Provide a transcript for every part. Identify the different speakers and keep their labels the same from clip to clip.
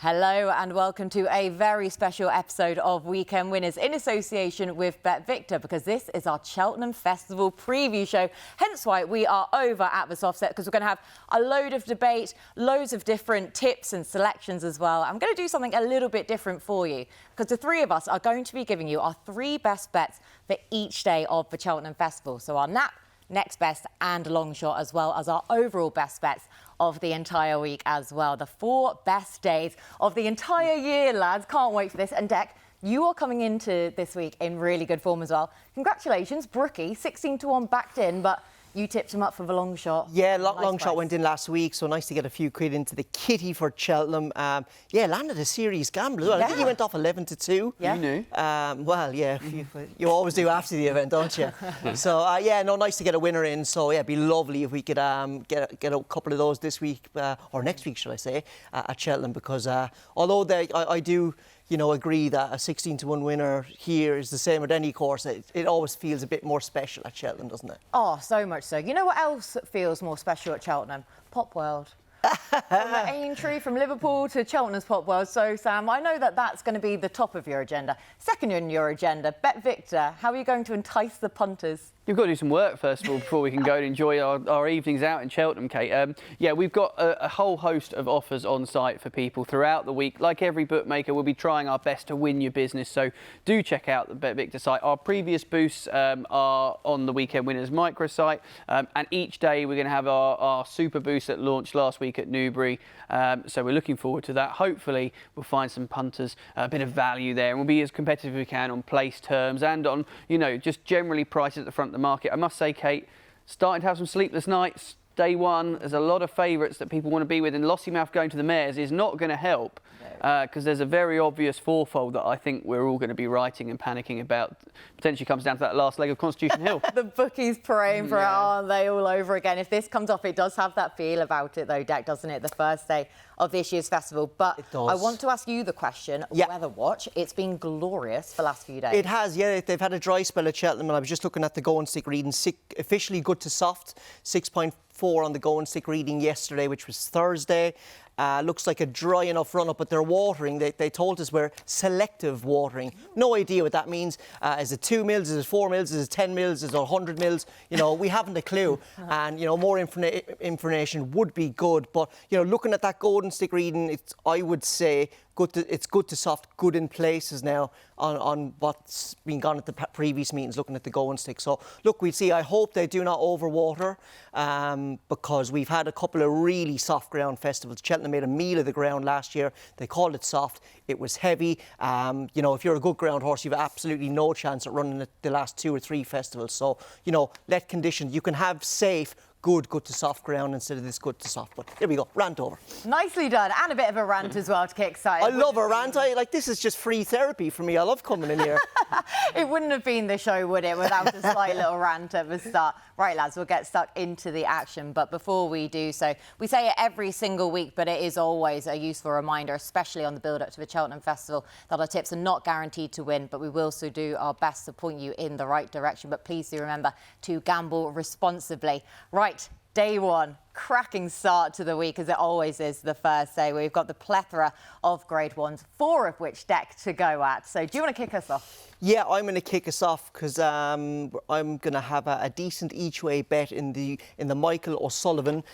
Speaker 1: Hello and welcome to a very special episode of Weekend Winners in association with BetVictor, because this is our Cheltenham Festival preview show. Hence why we are over at the soft set, because we're going to have a load of debate, loads of different tips and selections as well. I'm going to do something a little bit different for you, because the three of us are going to be giving you our three best bets for each day of the Cheltenham Festival. So our nap, next best and long shot, as well as our overall best bets of the entire week as well. The four best days of the entire year, lads. Can't wait for this. And Dec, you are coming into this week in really good form as well. Congratulations, Brookie, 16-1 backed in, but you tipped him up for the long shot.
Speaker 2: Yeah, long shot went in last week, so nice to get a few quid into the kitty for Cheltenham. Yeah, landed a serious gamble as well.
Speaker 1: Yeah.
Speaker 2: I think he went off 11-2.
Speaker 1: Yeah.
Speaker 3: You knew?
Speaker 2: Well, yeah, you always do after the event, don't you? So, yeah, no, nice to get a winner in. So, yeah, it'd be lovely if we could get a couple of those this week, or next week, should I say, at Cheltenham, because although I do, you know, agree that a 16-1 winner here is the same at any course, it always feels a bit more special at Cheltenham, doesn't it?
Speaker 1: Oh, so much so. You know what else feels more special at Cheltenham? Pop World. From the Aintree, from Liverpool to Cheltenham's Pop World. So, Sam, I know that that's going to be the top of your agenda. Second in your agenda, BetVictor. How are you going to entice the punters?
Speaker 3: You've got to do some work, first of all, before we can go and enjoy our evenings out in Cheltenham, Kate. Yeah, we've got a whole host of offers on site for people throughout the week. Like every bookmaker, we'll be trying our best to win your business, so do check out the BetVictor site. Our previous boosts are on the Weekend Winners microsite, and each day we're going to have our super boost that launched last week at Newbury, so we're looking forward to that. Hopefully we'll find some punters, a bit of value there, and we'll be as competitive as we can on place terms and on, you know, just generally prices at the front of the market. I must say, Kate, starting to have some sleepless nights. Day one, there's a lot of favourites that people want to be with, and Lossiemouth going to the mares is not going to help, because there's a very obvious fourfold that I think we're all going to be writing and panicking about. Potentially comes down to that last leg of Constitution Hill.
Speaker 1: The bookies praying for it, aren't they, all over again? If this comes off, it does have that feel about it, though, Dec, doesn't it? The first day of this year's festival. But I want to ask you the question, Weather Watch. It's been glorious the last few days.
Speaker 2: It has, yeah. They've had a dry spell at Cheltenham, and I was just looking at the go and stick reading. Officially good to soft, 6.4 on the go and stick reading yesterday, which was Thursday. Looks like a dry enough run-up, but they're watering. They told us we're selective watering. No idea what that means. Is it 2 mils? Is it 4 mils? Is it 10 mils? Is it 100 mils? You know, we haven't a clue. And, you know, more information would be good. But, you know, looking at that golden stick reading, I would say it's good to soft, good in places now on what's been gone at the previous meetings, looking at the go and stick. So, look, we'll see. I hope they do not overwater, because we've had a couple of really soft ground festivals. Cheltenham made a meal of the ground last year. They called it soft. It was heavy. You know, if you're a good ground horse, you've absolutely no chance at running the last 2 or 3 festivals. So, you know, let conditions. You can have safe, good to soft ground instead of this good to soft. But here we go, rant over.
Speaker 1: Nicely done, and a bit of a rant as well to kick started.
Speaker 2: I love a rant. This is just free therapy for me. I love coming in here.
Speaker 1: It wouldn't have been the show, would it, without a slight little rant at the start. Right, lads, we'll get stuck into the action. But before we do so, we say it every single week, but it is always a useful reminder, especially on the build-up to the Cheltenham Festival, that our tips are not guaranteed to win, but we will also do our best to point you in the right direction. But please do remember to gamble responsibly. Right, day one. Cracking start to the week, as it always is the first day. We've got the plethora of Grade 1s, 4 of which, Dec, to go at. So do you want to kick us off? Yeah,
Speaker 2: I'm going to kick us off because I'm going to have a decent each-way bet in the Michael O'Sullivan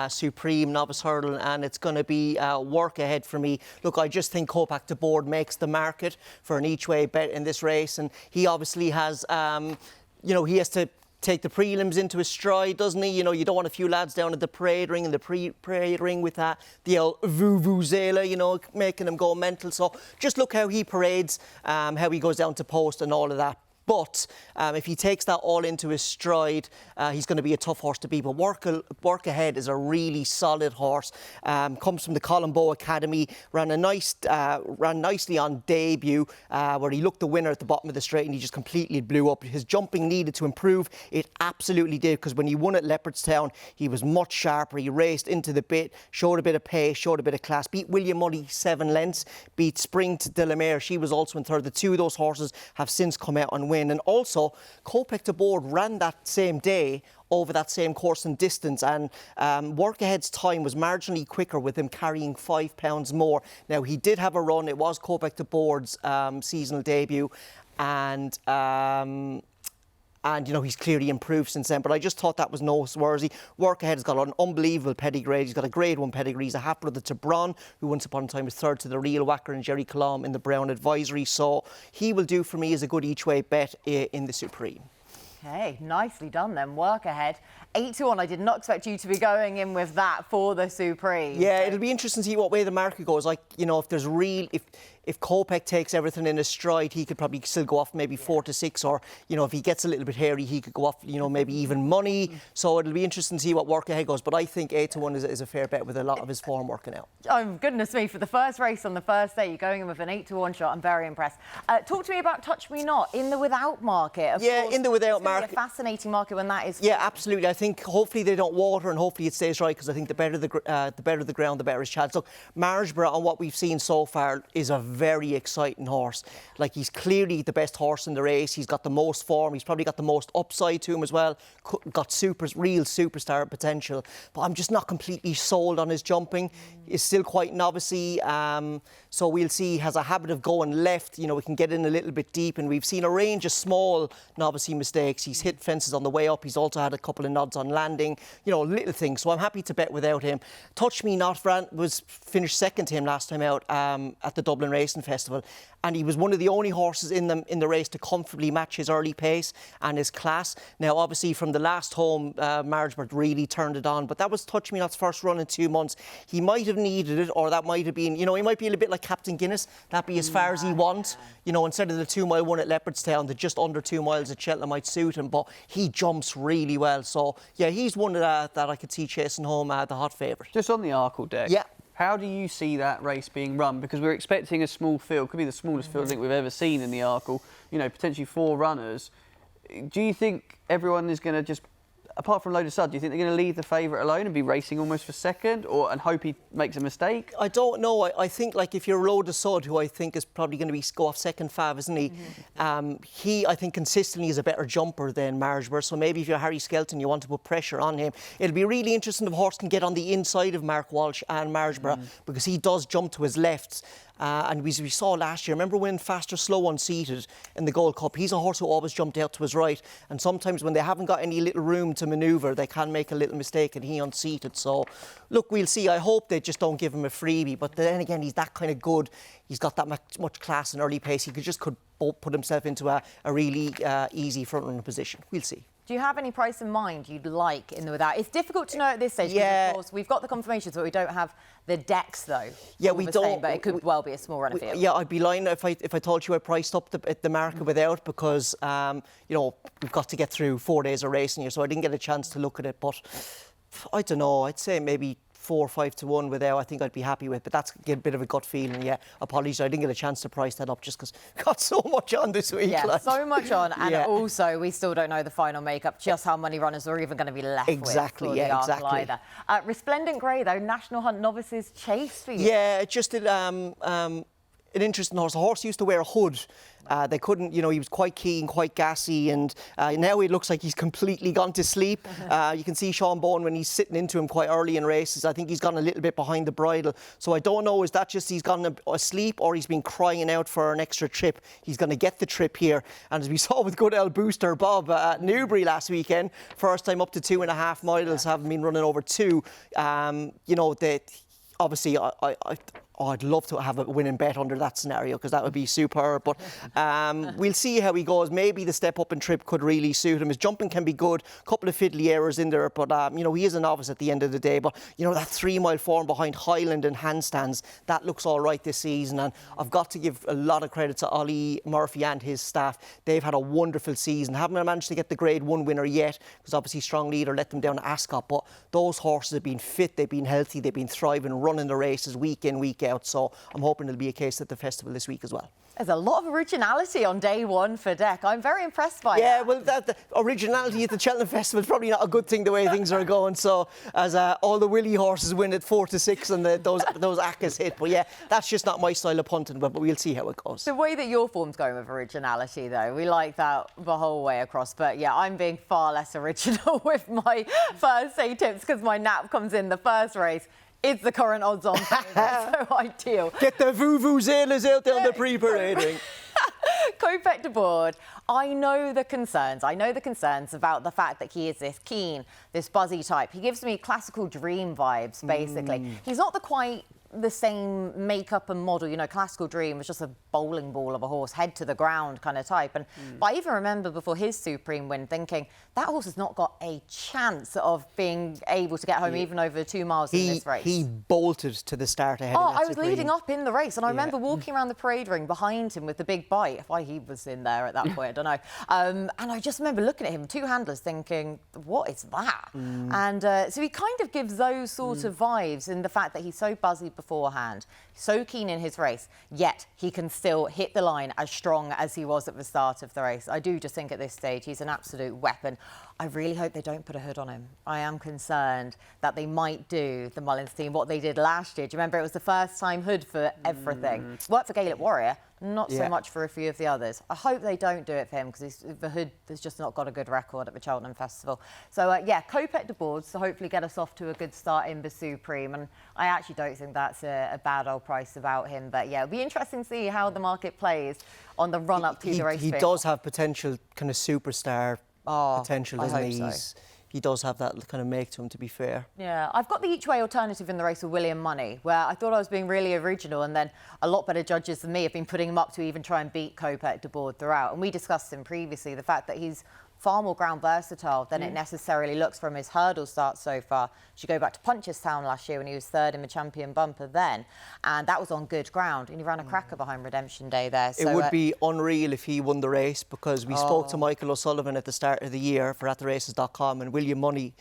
Speaker 2: Supreme Novice Hurdle, and it's going to be work ahead for me. Look, I just think Kopak de Board makes the market for an each-way bet in this race, and he obviously has, you know, he has to take the prelims into his stride, doesn't he? You know, you don't want a few lads down at the parade ring and the parade ring with the old vuvuzela, you know, making them go mental. So just look how he parades, how he goes down to post and all of that. But if he takes that all into his stride, he's going to be a tough horse to beat. But Work Ahead is a really solid horse. Comes from the Colombo Academy. Ran nicely on debut, where he looked the winner at the bottom of the straight, and he just completely blew up. His jumping needed to improve. It absolutely did, because when he won at Leopardstown, he was much sharper. He raced into the bit, showed a bit of pace, showed a bit of class. Beat William Muddy 7 lengths. Beat Spring to Delamere. She was also in third. The two of those horses have since come out and win. And also, Kopak de Board ran that same day over that same course and distance, and Work Ahead's time was marginally quicker with him carrying 5 pounds more. Now, he did have a run. It was Copac de Board's seasonal debut, and he's clearly improved since then. But I just thought that was noteworthy. Work Ahead has got an unbelievable pedigree. He's got a Grade 1 pedigree. He's a half brother to Bron, who once upon a time was third to the Real Whacker and Jerry Colomb in the Brown Advisory. So he will do for me as a good each-way bet in the Supreme.
Speaker 1: Okay, nicely done then. Work Ahead. 8-1. I did not expect you to be going in with that for the Supreme.
Speaker 2: Yeah, it'll be interesting to see what way the market goes. Like, if Copac takes everything in his stride, he could probably still go off maybe 4 to 6, or, if he gets a little bit hairy, he could go off, maybe even money. So it'll be interesting to see what Work Ahead goes. But I think 8-1 is a fair bet with a lot of his form working out.
Speaker 1: Oh, goodness me. For the first race on the first day, you're going in with an 8-1 shot. I'm very impressed. Talk to me about Touch Me Not in the without market. Of course,
Speaker 2: in the without market.
Speaker 1: It's a fascinating market when that is.
Speaker 2: Yeah, absolutely. I think hopefully they don't water, and hopefully it stays right, because I think the better the ground, the better his chance. Look, Margeborough, on what we've seen so far, is a very exciting horse. Like, he's clearly the best horse in the race. He's got the most form. He's probably got the most upside to him as well. Got real superstar potential. But I'm just not completely sold on his jumping. He's still quite novice-y. So we'll see. He has a habit of going left. We can get in a little bit deep, and we've seen a range of small novice mistakes. He's hit fences on the way up. He's also had a couple of nods on landing. Little things. So I'm happy to bet without him. Touch Me Not was finished second to him last time out at the Dublin Racing Festival, and he was one of the only horses in the race to comfortably match his early pace and his class. Now, obviously, from the last home, Margeborough really turned it on, but that was Touch Me Not's first run in 2 months. He might have needed it, or that might have been, he might be a little bit like Captain Guinness. That'd be as far as he wants. Instead of the 2-mile one at Leopardstown, the just under 2 miles at Cheltenham might suit him, but he jumps really well. So, yeah, he's one that I could see chasing home the hot favourite.
Speaker 3: Just on the Arkle deck.
Speaker 2: Yeah.
Speaker 3: How do you see that race being run? Because we're expecting a small field, could be the smallest field I think we've ever seen in the Arkle, potentially 4 runners. Do you think everyone is going to just, apart from Loaded Sud, do you think they're going to leave the favourite alone and be racing almost for second, and hope he makes a mistake?
Speaker 2: I don't know. I think, like, if you're Loaded Sud, who I think is probably going to go off second fav, isn't he? He, I think, consistently is a better jumper than Margeborough. So maybe if you're Harry Skelton, you want to put pressure on him. It'll be really interesting if a horse can get on the inside of Mark Walsh and Margeborough, because he does jump to his left. And we saw last year, remember when Faster Slow unseated in the Gold Cup? He's a horse who always jumped out to his right. And sometimes when they haven't got any little room to manoeuvre, they can make a little mistake, and he unseated. So, look, we'll see. I hope they just don't give him a freebie. But then again, he's that kind of good. He's got that much class and early pace. He could put himself into a really easy front-runner position. We'll see.
Speaker 1: Do you have any price in mind you'd like in the without? It's difficult to know at this stage.
Speaker 2: Yeah.
Speaker 1: Of course, we've got the confirmations, but we don't have the decks, though.
Speaker 2: Yeah, we don't.
Speaker 1: Same, but it could well be a small runner field.
Speaker 2: Yeah, I'd be lying if I told you I priced up the market without, because we've got to get through 4 days of racing here, so I didn't get a chance to look at it. But I don't know. I'd say maybe 4 or 5 to 1 without, I think I'd be happy with. But that's a bit of a gut feeling. Yeah, apologies, I didn't get a chance to price that up just because got so much on this week.
Speaker 1: Yeah, so much on, and
Speaker 2: yeah.
Speaker 1: Also we still don't know the final makeup, just how many runners are even going to be left
Speaker 2: exactly,
Speaker 1: with.
Speaker 2: Yeah, exactly.
Speaker 1: Resplendent Grey, though, National Hunt Novices chase for you.
Speaker 2: Yeah, just an interesting horse. A horse used to wear a hood. They couldn't, he was quite keen, quite gassy, and now it looks like he's completely gone to sleep. You can see Sean Bowen when he's sitting into him quite early in races. I think he's gone a little bit behind the bridle. So I don't know, is that just he's gone asleep, or he's been crying out for an extra trip? He's going to get the trip here. And as we saw with good old booster Bob at Newbury last weekend, first time up to 2.5 miles, having been running over 2. Obviously, I'd love to have a winning bet under that scenario, because that would be superb. But we'll see how he goes. Maybe the step up and trip could really suit him. His jumping can be good. A couple of fiddly errors in there, but he is a novice at the end of the day. But that 3-mile form behind Highland and Handstands, that looks all right this season. And I've got to give a lot of credit to Ollie Murphy and his staff. They've had a wonderful season. Haven't managed to get the Grade 1 winner yet, because obviously Strong Leader let them down at Ascot. But those horses have been fit, they've been healthy, they've been thriving, running the races week in, week out. out. So I'm hoping it'll be a case at the festival this week as well.
Speaker 1: There's a lot of originality on day one for Dec. I'm very impressed by that.
Speaker 2: Yeah, well, the originality at the Cheltenham Festival is probably not a good thing the way things are going. So as all the Willie horses win at 4-6 and those Acas hit. But yeah, that's just not my style of punting, but we'll see how it goes.
Speaker 1: The way that your form's going with originality, though, we like that the whole way across. But yeah, I'm being far less original with my first say tips because my nap comes in the first race. It's the current odds-on favourite, so ideal.
Speaker 2: Get the vuvuzelas out there on the pre-parading.
Speaker 1: Kopek de Board, I know the concerns. I know the concerns about the fact that he is this keen, this buzzy type. He gives me classical dream vibes, basically. He's not quite the same makeup and model, you know, classical dream was just a bowling ball of a horse, head to the ground kind of type. And but I even remember before his Supreme win thinking that horse has not got a chance of being able to get home even over 2 miles in this race.
Speaker 2: He bolted to the start ahead of that
Speaker 1: I was
Speaker 2: Supreme.
Speaker 1: leading up in the race and I remember walking around the parade ring behind him with the big bite. Why he was in there at that point, I don't know. And I just remember looking at him, 2 handlers, thinking, what is that? And so he kind of gives those sort of vibes in the fact that he's so buzzy beforehand, so keen in his race, yet he can still hit the line as strong as he was at the start of the race. I do just think at this stage he's an absolute weapon. I really hope they don't put a hood on him. I am concerned that they might do, the Mullins team, what they did last year. Do you remember it was the first time hood for everything? Worked for Gaelic Warrior, not so much for a few of the others. I hope they don't do it for him because the hood has just not got a good record at the Cheltenham Festival. So yeah, Kopek de Board to hopefully get us off to a good start in the Supreme. And I actually don't think that's a bad old price about him. But yeah, it'll be interesting to see how the market plays on the run-up to the race.
Speaker 2: He does have potential, kind of superstar potential, doesn't he? He does have that kind of make to him, to be fair.
Speaker 1: Yeah, I've got the each-way alternative in the race with William Money, where I thought I was being really original, and then a lot better judges than me have been putting him up to even try and beat Kopek de Board throughout. And we discussed him previously, the fact that he's far more ground versatile than it necessarily looks from his hurdle start so far. You go back to Punchestown last year when he was third in the champion bumper then, and that was on good ground, and he ran a cracker behind Redemption Day there. So,
Speaker 2: it would be unreal if he won the race, because we spoke to Michael O'Sullivan at the start of the year for attheraces.com, and William Money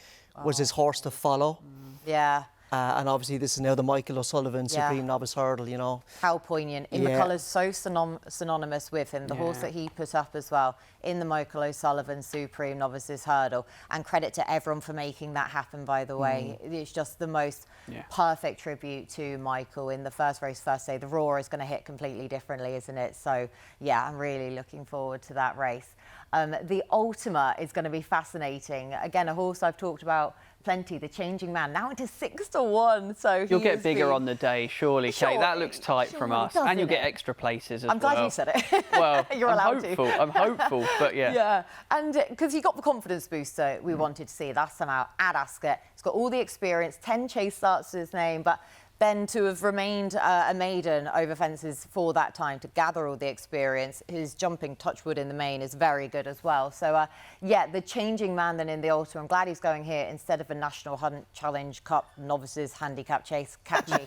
Speaker 2: was his horse to follow.
Speaker 1: Yeah.
Speaker 2: And obviously this is now the Michael O'Sullivan Supreme Novice Hurdle, you know.
Speaker 1: How poignant. In the colours so synonymous with him, the horse that he put up as well in the Michael O'Sullivan Supreme Novices Hurdle. And credit to everyone for making that happen, by the way. It's just the most perfect tribute to Michael in the first race, first day. The Roar is going to hit completely differently, isn't it? So, yeah, I'm really looking forward to that race. The Ultima is going to be fascinating. Again, a horse I've talked about plenty, the Changing Man, now into 6-1. So
Speaker 3: you'll get bigger on the day, surely, Kate. That looks tight from us, and you'll get extra places as well.
Speaker 1: I'm glad you said it.
Speaker 3: Well,
Speaker 1: you're allowed to.
Speaker 3: I'm hopeful, but yeah.
Speaker 1: Yeah, and because he got the confidence booster we wanted to see last time out at Ascot. He's got all the experience, 10 chase starts to his name, but then to have remained a maiden over fences for that time to gather all the experience, his jumping touchwood in the main is very good as well. So, yeah, the Changing Man then in the Ultra. I'm glad he's going here instead of a National Hunt Challenge Cup Novices Handicap Chase Catchy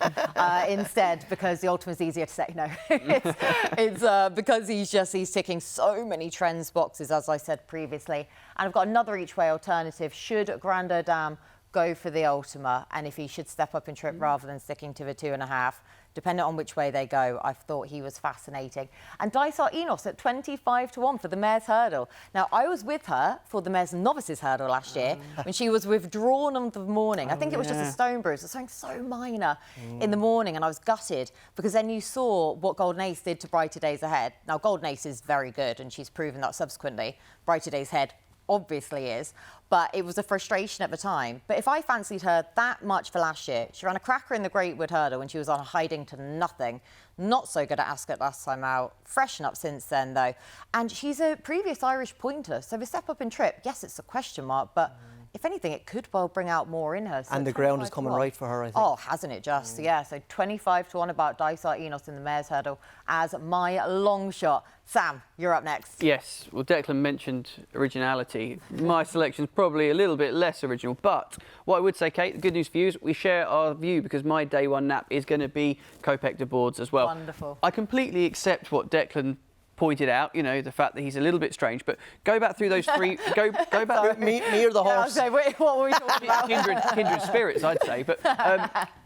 Speaker 1: instead, because the Ultima is easier to say. No, it's because he's ticking so many trends boxes, as I said previously. And I've got another each-way alternative. Should Grandeur Dam go for the Ultima, and if he should step up in trip rather than sticking to the 2.5, depending on which way they go, I thought he was fascinating. And Dysart Enos at 25-1 for the Mares Hurdle. Now, I was with her for the Mares Novices Hurdle last year when she was withdrawn on the morning. I think it was just a stone bruise. It was something so minor in the morning, and I was gutted because then you saw what Golden Ace did to Brighter Days Ahead. Now, Golden Ace is very good, and she's proven that subsequently. Brighter Days Ahead obviously is, but it was a frustration at the time. But if I fancied her that much for last year, she ran a cracker in the Greatwood Hurdle when she was on hiding to nothing. Not so good at Ascot last time out. Freshen up since then, though. And she's a previous Irish pointer, so the step up in trip, yes, it's a question mark, but if anything, it could well bring out more in her. So
Speaker 2: and the ground is coming right for her, I think.
Speaker 1: Oh, hasn't it just? Yeah, so 25-1 about Dysart Enos in the Mares Hurdle as my long shot. Sam, you're up next.
Speaker 3: Yes, well, Declan mentioned originality. My selection's probably a little bit less original, but what I would say, Kate, the good news for you is we share our view, because my day one nap is going to be Kopek de Boards as well.
Speaker 1: Wonderful.
Speaker 3: I completely accept what Declan pointed out, you know, the fact that he's a little bit strange, but go back through those three, go back.
Speaker 2: Me or the horse?
Speaker 1: Yeah, wait, what were we talking about?
Speaker 3: Kindred spirits, I'd say, but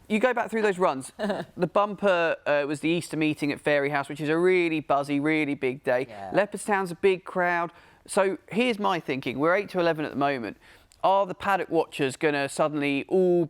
Speaker 3: you go back through those runs. The bumper was the Easter meeting at Fairyhouse, which is a really buzzy, really big day.
Speaker 1: Yeah.
Speaker 3: Leopardstown's a big crowd. So here's my thinking. We're 8 to 11 at the moment. Are the paddock watchers going to suddenly all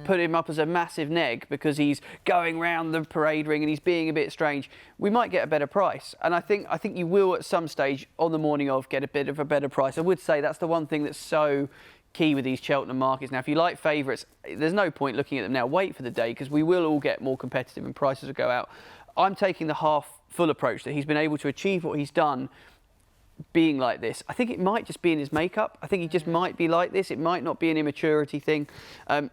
Speaker 3: put him up as a massive neg because he's going round the parade ring and he's being a bit strange? We might get a better price. And I think you will at some stage on the morning of get a bit of a better price. I would say that's the one thing that's so key with these Cheltenham markets. Now, if you like favourites, there's no point looking at them now. Wait for the day because we will all get more competitive and prices will go out. I'm taking the half-full approach that he's been able to achieve what he's done being like this. I think it might just be in his makeup. I think he just might be like this. It might not be an immaturity thing.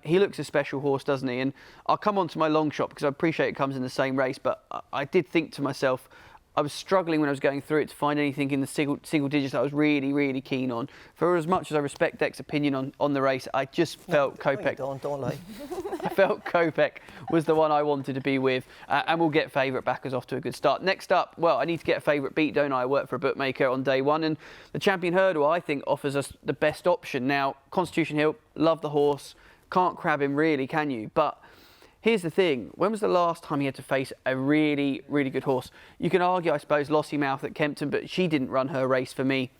Speaker 3: He looks a special horse, doesn't he? And I'll come on to my long shot because I appreciate it comes in the same race, but I did think to myself, I was struggling when I was going through it to find anything in the single digits that I was really, really keen on. For as much as I respect Dec's opinion on the race, I just felt Kopek.
Speaker 2: Don't lie.
Speaker 3: I felt Kopek was the one I wanted to be with, and we'll get favourite backers off to a good start. Next up, well, I need to get a favourite beat, don't I? I work for a bookmaker on day one, and the Champion Hurdle, I think, offers us the best option. Now, Constitution Hill, love the horse, can't crab him really, can you? But here's the thing, when was the last time he had to face a really, really good horse? You can argue, I suppose, Lossiemouth at Kempton, but she didn't run her race for me.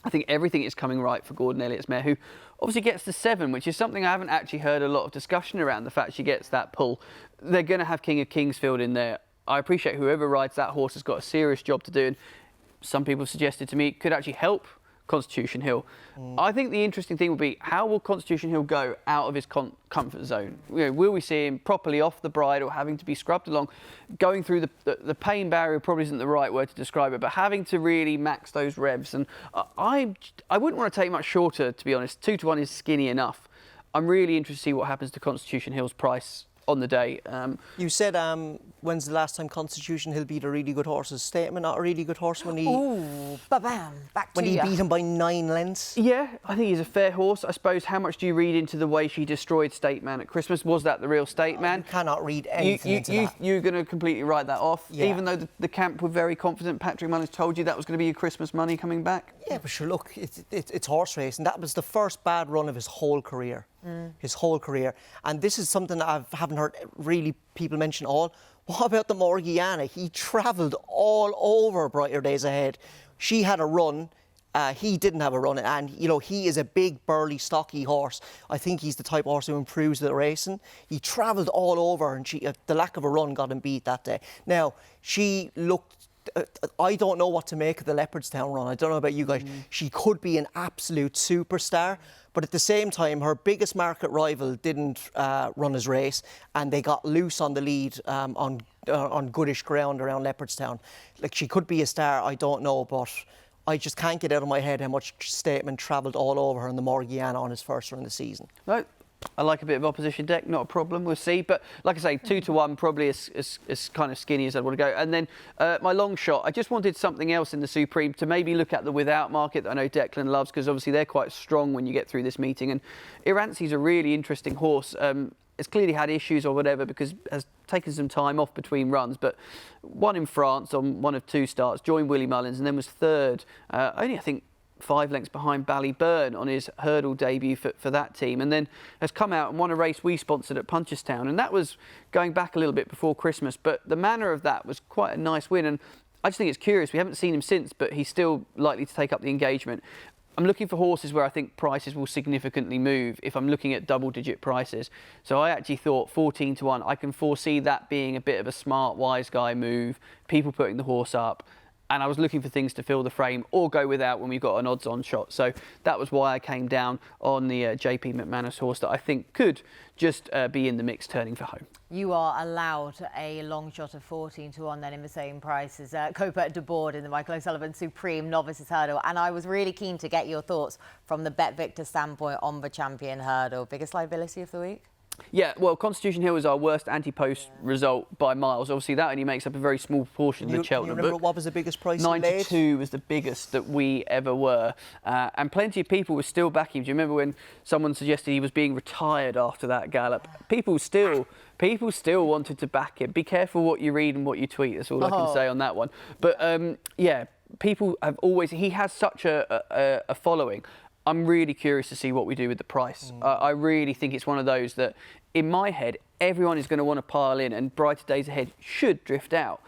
Speaker 3: I think everything is coming right for Gordon Elliott's mare, who obviously gets the 7, which is something I haven't actually heard a lot of discussion around, the fact she gets that pull. They're going to have King of Kingsfield in there. I appreciate whoever rides that horse has got a serious job to do, and some people have suggested to me it could actually help Constitution Hill. I think the interesting thing will be, how will Constitution Hill go out of his comfort zone? You know, will we see him properly off the bridle, having to be scrubbed along, going through the pain barrier? Probably isn't the right word to describe it, but having to really max those revs. And I wouldn't want to take much shorter, to be honest. 2 to 1 is skinny enough. I'm really interested to see what happens to Constitution Hill's price on the day.
Speaker 2: You said, when's the last time Constitution Hill beat a really good horse's statement? Not a really good horse when he...
Speaker 1: Ooh, ba-bam, back to
Speaker 2: when he beat him by 9 lengths?
Speaker 3: Yeah, I think he's a fair horse. I suppose, how much do you read into the way she destroyed State Man at Christmas? Was that the real State Man?
Speaker 2: You cannot read anything into that.
Speaker 3: You're going to completely write that off,
Speaker 2: Yeah.
Speaker 3: even though the camp were very confident. Patrick Mullins told you that was going to be your Christmas money coming back.
Speaker 2: Yeah, but sure, look, it's horse racing. That was the first bad run of his whole career. His whole career. And this is something that I haven't heard really people mention all. What about the Morgiana? He travelled all over Brighter Days Ahead. She had a run. He didn't have a run. And, you know, he is a big, burly, stocky horse. I think he's the type of horse who improves the racing. He travelled all over, and the lack of a run got him beat that day. Now, she looked... I don't know what to make of the Leopardstown run. I don't know about you guys. She could be an absolute superstar, but at the same time, her biggest market rival didn't run his race, and they got loose on the lead on goodish ground around Leopardstown. Like, she could be a star, I don't know, but I just can't get out of my head how much Statement travelled all over her in the Morgiana on his first run of the season.
Speaker 3: No, I like a bit of opposition, Dec, not a problem, we'll see. But like I say, 2 to 1, probably as kind of skinny as I'd want to go. And then my long shot, I just wanted something else in the Supreme to maybe look at the without market that I know Declan loves, because obviously they're quite strong when you get through this meeting. And Iranzi's a really interesting horse. It's clearly had issues or whatever because has taken some time off between runs, but won in France on one of 2 starts, joined Willie Mullins, and then was third, only I think 5 lengths behind Ballyburn on his hurdle debut for that team, and then has come out and won a race we sponsored at Punchestown, and that was going back a little bit before Christmas, but the manner of that was quite a nice win, and I just think it's curious. We haven't seen him since, but he's still likely to take up the engagement. I'm looking for horses where I think prices will significantly move if I'm looking at double-digit prices. So I actually thought 14 to 1. I can foresee that being a bit of a smart, wise guy move, people putting the horse up. And I was looking for things to fill the frame or go without when we got an odds-on shot. So that was why I came down on the JP McManus horse that I think could just be in the mix turning for home.
Speaker 1: You are allowed a long shot of 14 to 1 then in the same price as Kopek de Board in the Michael O'Sullivan Supreme Novices Hurdle. And I was really keen to get your thoughts from the BetVictor standpoint on the Champion Hurdle. Biggest liability of the week?
Speaker 3: Yeah, well, Constitution Hill is our worst anti-post result by miles. Obviously, that only makes up a very small portion of the Cheltenham book.
Speaker 2: You remember what was the biggest price?
Speaker 3: 92 was the biggest that we ever were. And plenty of people were still backing him. Do you remember when someone suggested he was being retired after that gallop? People still wanted to back him. Be careful what you read and what you tweet. That's all I can say on that one. But, yeah, people have always... He has such a following. I'm really curious to see what we do with the price. I really think it's one of those that, in my head, everyone is going to want to pile in, and Brighter Days Ahead should drift out.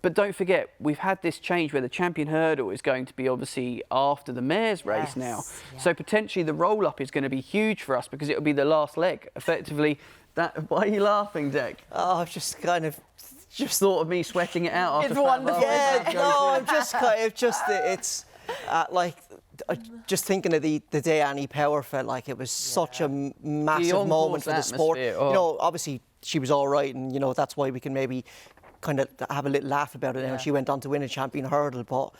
Speaker 3: But don't forget, we've had this change where the Champion Hurdle is going to be obviously after the Mayor's race now.
Speaker 1: Yeah.
Speaker 3: So potentially the roll-up is going to be huge for us because it'll be the last leg. Effectively, that. Why are you laughing, Dec?
Speaker 2: Oh, I've just kind of...
Speaker 3: Just thought of me sweating it out after
Speaker 1: It's wonderful.
Speaker 2: Yeah, no, I'm just kind of it's like just thinking of the day Annie Power felt like it was such a massive
Speaker 3: on-course
Speaker 2: moment for the sport.
Speaker 3: atmosphere, oh.
Speaker 2: You know, obviously she was all right, and you know that's why we can maybe kind of have a little laugh about it now. She went on to win a Champion Hurdle, but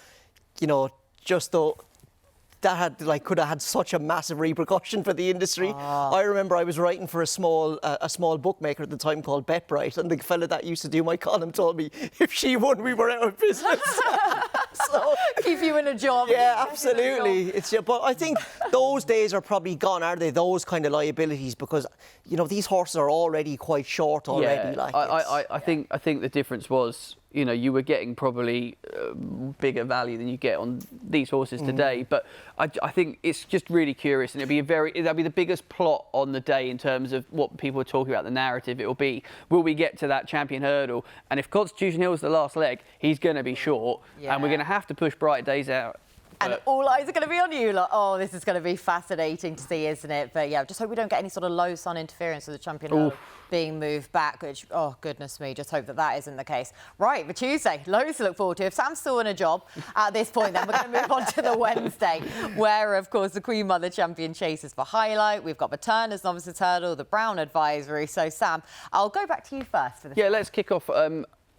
Speaker 2: you know, just though. That had could have had such a massive repercussion for the industry. I remember I was writing for a small bookmaker at the time called BetVictor, and the fella that used to do my column told me if she won, we were out of business. So
Speaker 1: Keep you in a job.
Speaker 2: yeah, absolutely. But I think those days are probably gone, are they? Those kind of liabilities, because you know these horses are already quite short already.
Speaker 3: Yeah, I think the difference was, you know, you were getting probably bigger value than you get on these horses today. But I think it's just really curious, and that'll be the biggest plot on the day in terms of what people are talking about, the narrative. It will be, will we get to that Champion Hurdle? And if Constitution Hill is the last leg, he's going to be short, and we're going to have to push Bright Days out.
Speaker 1: And all eyes are going to be on you. Like, oh, this is going to be fascinating to see, isn't it? But yeah, just hope we don't get any sort of low sun interference with the Champion Hurdle being moved back, which, oh, goodness me, just hope that isn't the case. Right, the Tuesday, loads to look forward to. If Sam's still in a job at this point, then we're going to move on to the Wednesday, where, of course, the Queen Mother Champion chases for highlight. We've got the Turners Novices Hurdle, the Brown Advisory. So, Sam, I'll go back to you first for this.
Speaker 3: Yeah, let's kick off.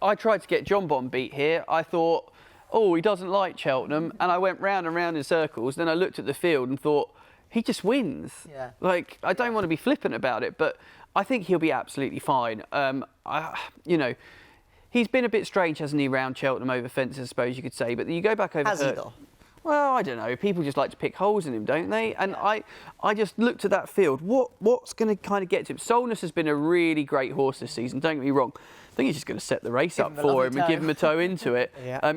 Speaker 3: I tried to get John Bon beat here. I thought, oh, he doesn't like Cheltenham, and I went round and round in circles. Then I looked at the field and thought, he just wins.
Speaker 1: Yeah.
Speaker 3: Like, I don't want to be flippant about it, but I think he'll be absolutely fine. You know, he's been a bit strange, hasn't he, round Cheltenham over fences, I suppose you could say. But you go back over...
Speaker 2: Has he, though?
Speaker 3: Well, I don't know. People just like to pick holes in him, don't they? And I just looked at that field. What's going to kind of get to him? Solness has been a really great horse this season, don't get me wrong. I think he's just going to set the race up for him and give him a toe into it,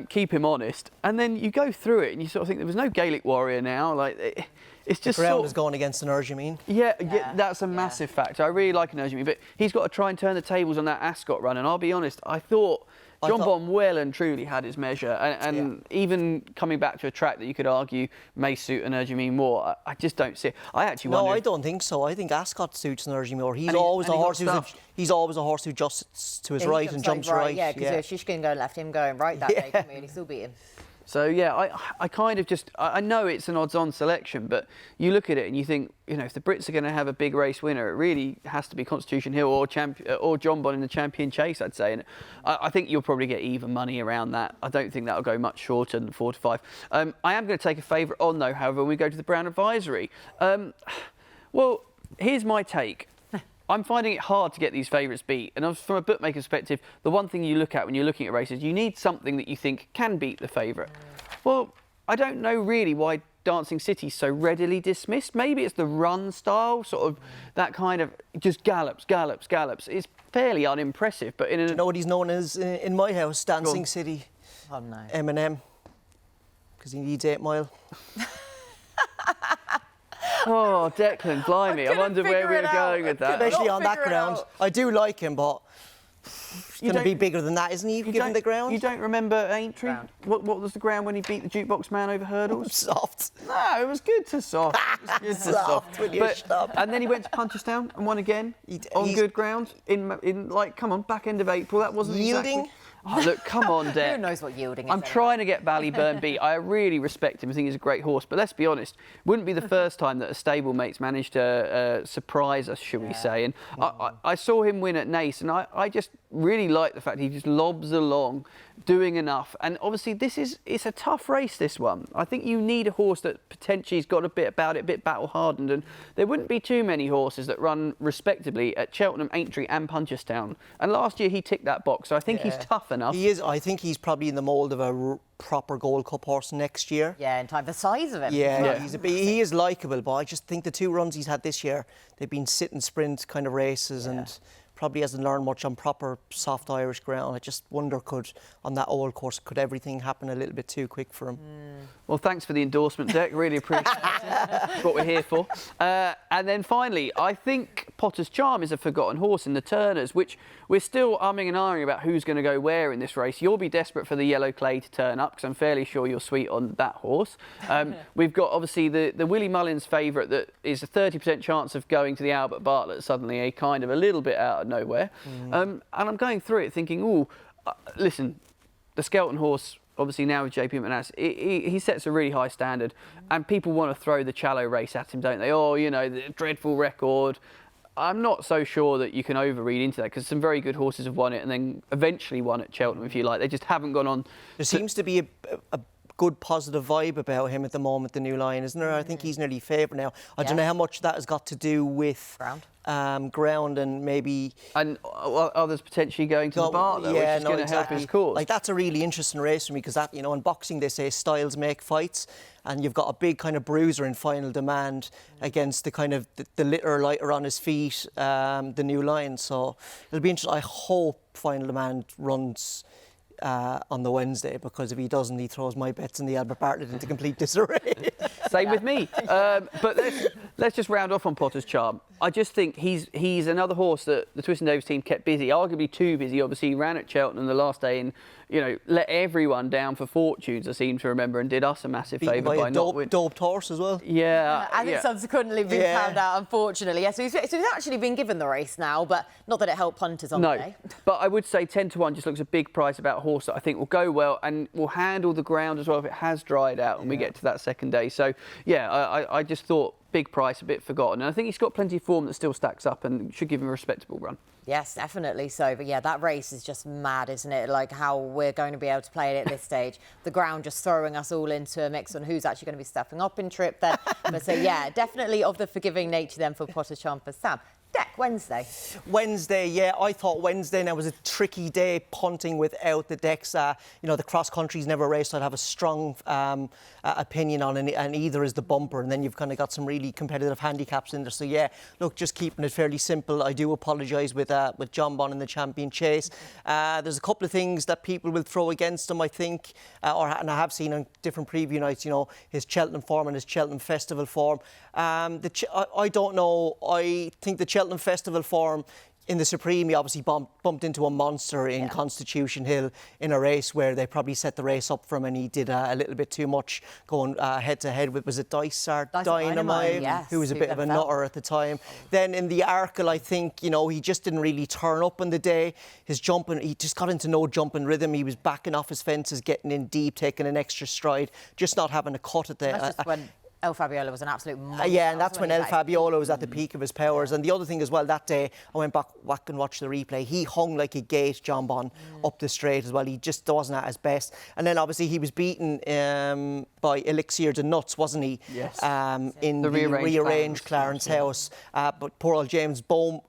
Speaker 3: keep him honest. And then you go through it and you sort of think there was no Gaelic Warrior now. Like, it's just
Speaker 2: the ground is going against an Urgemine.
Speaker 3: Yeah, that's a massive factor. I really like an Urgemine, but he's got to try and turn the tables on that Ascot run. And I'll be honest, I thought John Bon well and truly had his measure, and even coming back to a track that you could argue may suit an Urgemine more, I just don't see it. I don't
Speaker 2: think so. I think Ascot suits an Urgemine more. He's always a horse who adjusts to his right and jumps right.
Speaker 1: Yeah, because if Shishkin going left, him going right that day, can really still beat him.
Speaker 3: So, yeah, I kind of just... I know it's an odds-on selection, but you look at it and you think, you know, if the Brits are going to have a big race winner, it really has to be Constitution Hill or John Bon in the Champion Chase, I'd say. And I think you'll probably get even money around that. I don't think that'll go much shorter than 4 to 5. I am going to take a favourite on, though, however, when we go to the Brown Advisory. Well, here's my take. I'm finding it hard to get these favourites beat. And from a bookmaker perspective, the one thing you look at when you're looking at races, you need something that you think can beat the favourite. Well, I don't know really why Dancing City's so readily dismissed. Maybe it's the run style, sort of that kind of just gallops. It's fairly unimpressive, but in
Speaker 2: Do you know what he's known as in my house? Dancing City.
Speaker 1: Oh, no.
Speaker 2: M&M. Because he needs 8 Mile.
Speaker 3: Oh, Declan, blimey. I wonder where we were going with that.
Speaker 2: Especially on that ground. I do like him, but he's going to be bigger than that, isn't he, given the ground?
Speaker 3: You don't remember Aintree? What was the ground when he beat the jukebox man over hurdles?
Speaker 2: Soft.
Speaker 3: No, it was good to soft. It was good to soft. And then he went to Punchestown and won again on good ground in like, come on, back end of April. That wasn't
Speaker 2: yielding.
Speaker 3: Exactly... Oh, look, come on, Dec.
Speaker 1: Who knows what yielding is?
Speaker 3: I'm trying to get Ballyburn beat. I really respect him. I think he's a great horse. But let's be honest, wouldn't be the first time that a stablemate's managed to surprise us, should we say. And I saw him win at Naas, and I just really like the fact he just lobs along, doing enough. And obviously, it's a tough race, this one. I think you need a horse that potentially's got a bit about it, a bit battle-hardened. And there wouldn't be too many horses that run respectably at Cheltenham, Aintree and Punchestown. And last year, he ticked that box. So I think he's tough enough.
Speaker 2: He is. I think he's probably in the mould of a proper Gold Cup horse next year.
Speaker 1: Yeah, in time. The size of him.
Speaker 2: Yeah. He is likeable, but I just think the 2 runs he's had this year, they've been sit and sprint kind of races, and probably hasn't learned much on proper soft Irish ground. I just wonder, on that old course, could everything happen a little bit too quick for him?
Speaker 3: Well, thanks for the endorsement, Dec. Really appreciate it. That's what we're here for. And then finally, I think Potter's Charm is a forgotten horse in the Turners, which we're still umming and ahhing about who's going to go where in this race. You'll be desperate for the yellow clay to turn up, because I'm fairly sure you're sweet on that horse. We've got, obviously, the Willie Mullins favourite that is a 30% chance of going to the Albert Bartlett suddenly, a kind of a little bit out of nowhere. And I'm going through it thinking, listen, the Skelton horse, obviously now with JP McNass, he sets a really high standard, and people want to throw the Challow race at him, don't they? Oh, you know, the dreadful record. I'm not so sure that you can overread into that, because some very good horses have won it and then eventually won at Cheltenham, if you like. They just haven't gone on.
Speaker 2: There seems to be a good positive vibe about him at the moment, the new Lion, isn't there? I think he's nearly favoured now. I don't know how much that has got to do with ground and maybe...
Speaker 3: And others potentially going to the Bartlett, which is going to help his cause.
Speaker 2: Like, that's a really interesting race for me, because that, you know, in boxing they say styles make fights, and you've got a big kind of bruiser in Final Demand against the kind of the lighter on his feet, the new Lion. So it'll be interesting. I hope Final Demand runs on the Wednesday, because if he doesn't, he throws my bets in the Albert Bartlett into complete disarray.
Speaker 3: Same with me. But let's just round off on Potter's Charm. I just think he's another horse that the Twist and Davis team kept busy, arguably too busy. Obviously, he ran at Cheltenham the last day and, you know, let everyone down for fortunes, I seem to remember, and did us a massive favour by not winning.
Speaker 2: Doped horse as well.
Speaker 1: Yeah. And it's subsequently been found out, unfortunately. Yeah, so he's actually been given the race now, but not that it helped punters on the day.
Speaker 3: But I would say 10-1 just looks a big price about a horse that I think will go well and will handle the ground as well if it has dried out when we get to that second day. So, yeah, I just thought big price, a bit forgotten. And I think he's got plenty of form that still stacks up and should give him a respectable run.
Speaker 1: Yes, definitely so. But yeah, that race is just mad, isn't it? Like how we're going to be able to play it at this stage. The ground just throwing us all into a mix on who's actually going to be stepping up in trip then. But so yeah, definitely of the forgiving nature then for Potter's Charm for Sam. Dec, Wednesday, yeah, I thought Wednesday now was a tricky day punting without the decks. You know, the cross country's never raced, so I'd have a strong opinion on it, and either is the bumper, and then you've kind of got some really competitive handicaps in there. So yeah, look, just keeping it fairly simple. I do apologise with John Bon in the Champion Chase. There's a couple of things that people will throw against him, I think, and I have seen on different preview nights, you know, his Cheltenham form and his Cheltenham Festival form. I don't know. I think the Cheltenham Festival form in the Supreme, he obviously bumped into a monster in Constitution Hill in a race where they probably set the race up for him, and he did a little bit too much going head-to-head with, was it Dysart Dynamite, yes,
Speaker 2: who was a bit of a nutter at the time. Then in the Arkle, I think, you know, he just didn't really turn up on the day. His jumping, he just got into no jumping rhythm. He was backing off his fences, getting in deep, taking an extra stride, just not having a cut at the...
Speaker 1: That's just when El Fabiola was an absolute monster.
Speaker 2: Yeah, and that's when El Fabiola was at the peak of his powers. And the other thing as well, that day, I went back and watched the replay. He hung like a gate, John Bon, up the straight as well. He just wasn't at his best. And then obviously he was beaten by Elixir de Nuts, wasn't he?
Speaker 3: Yes.
Speaker 2: In the rearranged Clarence House. But poor old James Bone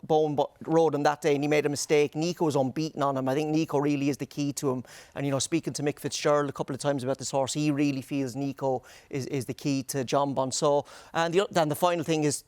Speaker 2: rode him that day, and he made a mistake. Nico was unbeaten on him. I think Nico really is the key to him. And, you know, speaking to Mick Fitzgerald a couple of times about this horse, he really feels Nico is the key to John Bon. So, and then the final thing is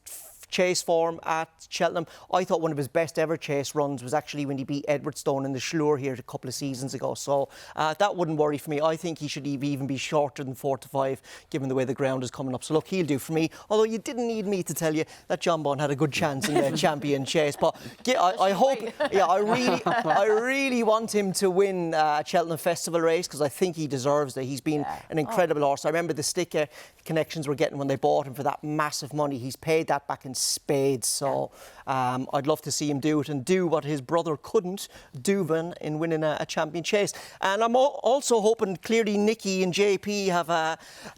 Speaker 2: chase form at Cheltenham. I thought one of his best ever chase runs was actually when he beat Edwardstone in the Schlure here a couple of seasons ago. So that wouldn't worry for me. I think he should even be shorter than 4 to 5, given the way the ground is coming up. So look, he'll do for me. Although you didn't need me to tell you that John Bon had a good chance in the Champion Chase. But I hope, I really want him to win a Cheltenham Festival race, because I think he deserves it. He's been an incredible horse. I remember the sticker connections were getting when they bought him for that massive money. He's paid that back in spades. So I'd love to see him do it and do what his brother couldn't, Dubin, in winning a Champion Chase. And I'm also hoping clearly Nicky and JP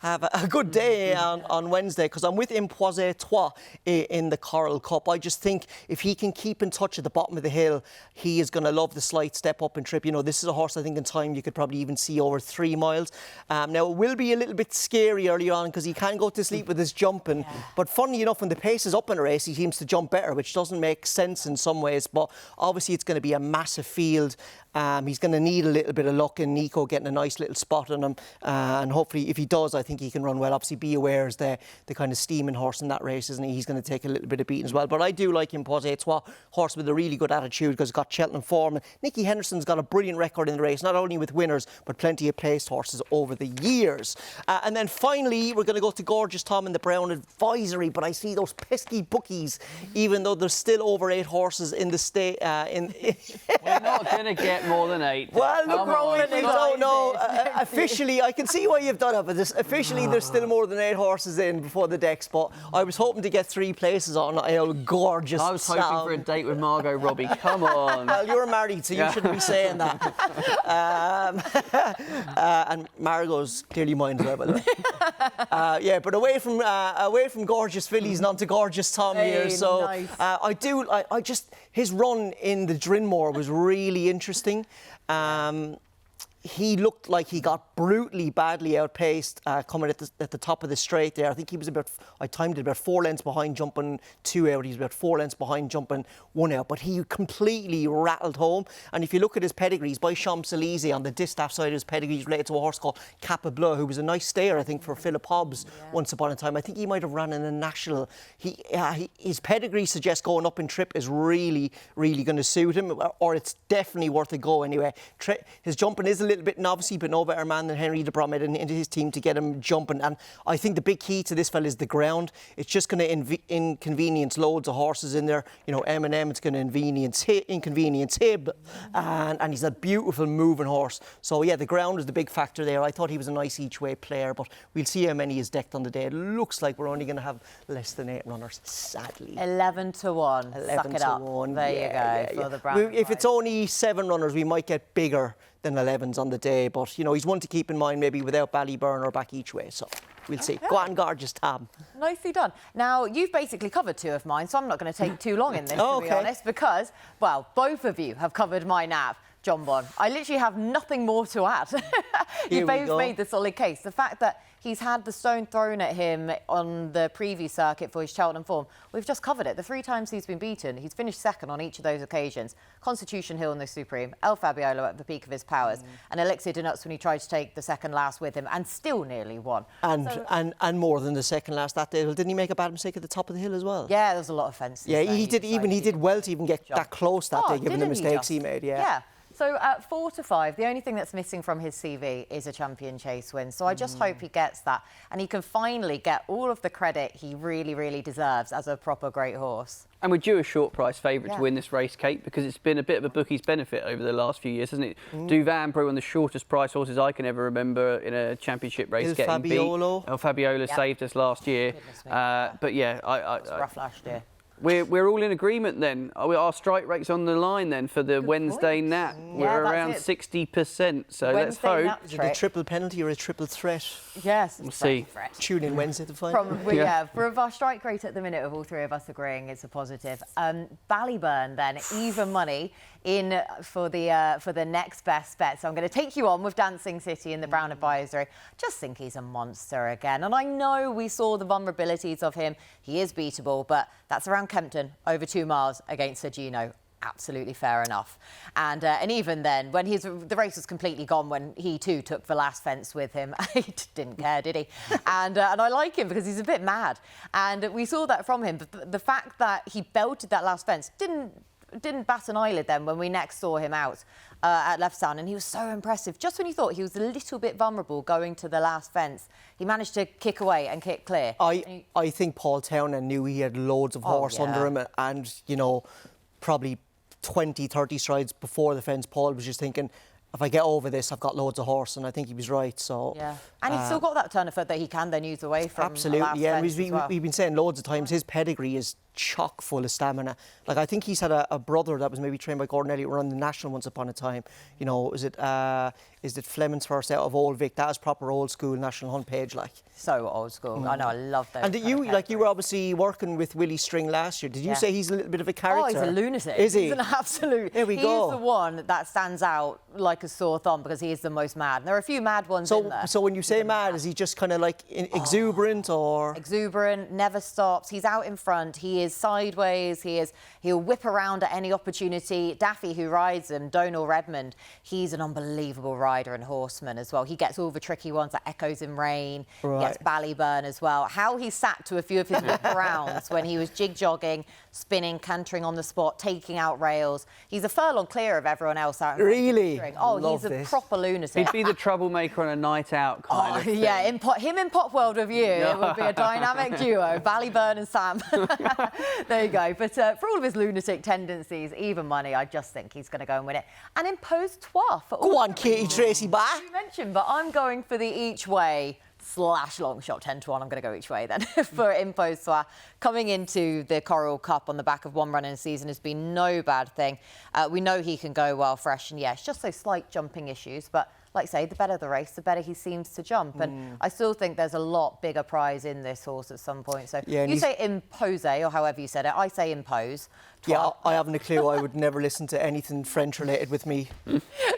Speaker 2: have a good day on Wednesday, because I'm with Impoise Trois in the Coral Cup. I just think if he can keep in touch at the bottom of the hill, he is going to love the slight step up and trip. You know, this is a horse I think in time you could probably even see over 3 miles. Now it will be a little bit scary early on, because he can go to sleep with his jumping. But funny enough, when the pace is up in a race, he seems to jump better, which doesn't make sense in some ways. But obviously, it's going to be a massive field. He's going to need a little bit of luck in Nico getting a nice little spot on him. And hopefully, if he does, I think he can run well. Obviously, Be Aware is the kind of steaming horse in that race, isn't he? He's going to take a little bit of beating as well. But I do like him, Poise Trois, horse with a really good attitude because he's got Cheltenham form. And Nicky Henderson's got a brilliant record in the race, not only with winners, but plenty of placed horses over the years. And then finally, we're going to go to Gorgeous Tom in the Brown Advisory. But I see those pesky bookies, even though there's still over 8 horses in the state.
Speaker 3: We're not going to get more than 8.
Speaker 2: Well, look, Rowan, I don't know. Officially, I can see why you've done it, but officially there's still more than 8 horses in before the decks. But I was hoping to get 3 places on Gorgeous.
Speaker 3: I was hoping for a date with Margot Robbie. Come on.
Speaker 2: Well, you're married, so you shouldn't be saying that. And Margot's clearly mine as well, by the way. Yeah, but away from Gorgeous Fillies and onto Gorgeous Tom here. So
Speaker 1: nice.
Speaker 2: I just his run in the Drinmore was really interesting. He looked like he got brutally badly outpaced coming at the top of the straight there. I think he was I timed it about 4 lengths behind jumping 2 out. He's about 4 lengths behind jumping 1 out. But he completely rattled home. And if you look at his pedigree, he's by Champs-Élysées. On the distaff side of his pedigree, he's related to a horse called Cap Bleu, who was a nice stayer, I think, for Philip Hobbs once upon a time. I think he might have run in a national. His pedigree suggests going up in trip is really, really going to suit him, or it's definitely worth a go anyway. His jumping is a little bit novice, but no better man than Henry de Bromhead into his team to get him jumping. And I think the big key to this fella is the ground. It's just going to inconvenience loads of horses in there. You know, M&M, it's going to inconvenience him. And he's a beautiful moving horse. So yeah, the ground is the big factor there. I thought he was a nice each way player, but we'll see how many is decked on the day. It looks like we're only going to have less than 8 runners, sadly.
Speaker 1: 11 to 1.
Speaker 2: 11
Speaker 1: Suck it
Speaker 2: to
Speaker 1: up.
Speaker 2: 1.
Speaker 1: There you go. For the Brown
Speaker 2: If it's only 7 runners, we might get bigger than 11s on the day, but you know, he's one to keep in mind, maybe without Ballyburn or back each way, so we'll see. Go on, Gorgeous Tom.
Speaker 1: Nicely done. Now, you've basically covered 2 of mine, so I'm not going to take too long in this, to be honest, because, well, both of you have covered my nap. John Bon, I literally have nothing more to add. You both made the solid case. The fact that he's had the stone thrown at him on the preview circuit for his Cheltenham form, we've just covered it. The 3 times he's been beaten, he's finished second on each of those occasions. Constitution Hill in the Supreme, El Fabiolo at the peak of his powers, and Elixir de Nuts when he tried to take the second last with him and still nearly won.
Speaker 2: And more than the second last that day. Didn't he make a bad mistake at the top of the hill as well?
Speaker 1: Yeah, there was a lot of fences.
Speaker 2: Yeah, he did well to even get that close that day, given the mistakes he made. Yeah.
Speaker 1: So at 4 to 5, the only thing that's missing from his CV is a champion chase win. So I just hope he gets that and he can finally get all of the credit he really, really deserves as a proper great horse.
Speaker 3: And we're due a short price favourite to win this race, Kate, because it's been a bit of a bookie's benefit over the last few years, hasn't it? Duvan, probably one of the shortest price horses I can ever remember in a championship race getting beat. El Fabiolo saved us last year. But yeah,
Speaker 1: it was rough last year.
Speaker 3: We're all in agreement then. Our strike rate's on the line then for the Wednesday nap. We're around 60%. So let's hope.
Speaker 2: Is it a triple penalty or a triple threat?
Speaker 1: Yes.
Speaker 3: We'll see.
Speaker 2: Tune in Wednesday to find.
Speaker 1: Probably, For our strike rate at the minute of all 3 of us agreeing, it's a positive. Ballyburn then, even money in for the next best bet. So I'm going to take you on with Dancing City in the Brown Advisory. Just think he's a monster again. And I know we saw the vulnerabilities of him. He is beatable, but that's around Kempton, over 2 miles against Sir Gino. Absolutely fair enough. And even then, when the race was completely gone, when he too took the last fence with him, he didn't care, did he? And I like him because he's a bit mad. And we saw that from him. But the fact that he belted that last fence didn't bat an eyelid then when we next saw him out at Leftstown, and he was so impressive. Just when you thought he was a little bit vulnerable going to the last fence, he managed to kick away and kick clear.
Speaker 2: I think Paul Townend knew he had loads of horse under him, and you know, probably 20, 30 strides before the fence, Paul was just thinking, if I get over this, I've got loads of horse, and I think he was right. So
Speaker 1: and he's still got that turn of foot that he can then use away from.
Speaker 2: Absolutely,
Speaker 1: the last fence
Speaker 2: we've been saying loads of times his pedigree is chock full of stamina. Like, I think he's had a brother that was maybe trained by Gordon Elliott, run the national once upon a time. You know, is it Fleming's first out of Old Vic? That is proper old school national hunt page, like.
Speaker 1: So old school. I know, I love those.
Speaker 2: And you were obviously working with Willie String last year. Did you say he's a little bit of a character?
Speaker 1: Oh, he's a lunatic.
Speaker 2: Is he?
Speaker 1: He's an absolute.
Speaker 2: There we go.
Speaker 1: He's the one that stands out like a sore thumb because he is the most mad. And there are a few mad ones in there.
Speaker 2: So when you say mad, is he just kind of like exuberant or?
Speaker 1: Exuberant, never stops. He's out in front. He He is sideways. He'll whip around at any opportunity. Daffy, who rides him, Donal Redmond, he's an unbelievable rider and horseman as well. He gets all the tricky ones like Echoes in Rain.
Speaker 2: Right.
Speaker 1: He gets Ballyburn as well. How he sat to a few of his whip rounds when he was jig jogging, spinning, cantering on the spot, taking out rails. He's a furlong clear of everyone else out.
Speaker 2: Really?
Speaker 1: Oh,
Speaker 2: Love
Speaker 1: he's a
Speaker 2: this.
Speaker 1: proper lunatic.
Speaker 3: He'd be the troublemaker on a night out kind of thing.
Speaker 1: Yeah, him in Pop World with you, it would be a dynamic duo, Ballyburn and Sam. There you go. But for all of his lunatic tendencies, even money, I just think he's going to go and win it. And Impose Trois for all.
Speaker 2: Go on, Katie Tracey, bye.
Speaker 1: You mentioned, but I'm going for the each way / long shot 10-1. I'm going to go each way then for Impose Trois. Coming into the Coral Cup on the back of one run in a season has been no bad thing. We know he can go well fresh, and yeah, it's just those slight jumping issues, but like I say, the better the race, the better he seems to jump. And I still think there's a lot bigger prize in this horse at some point. So
Speaker 2: yeah,
Speaker 1: you say Impose, or however you said it. I say Impose.
Speaker 2: Yeah, I haven't a clue. I would never listen to anything French related with me.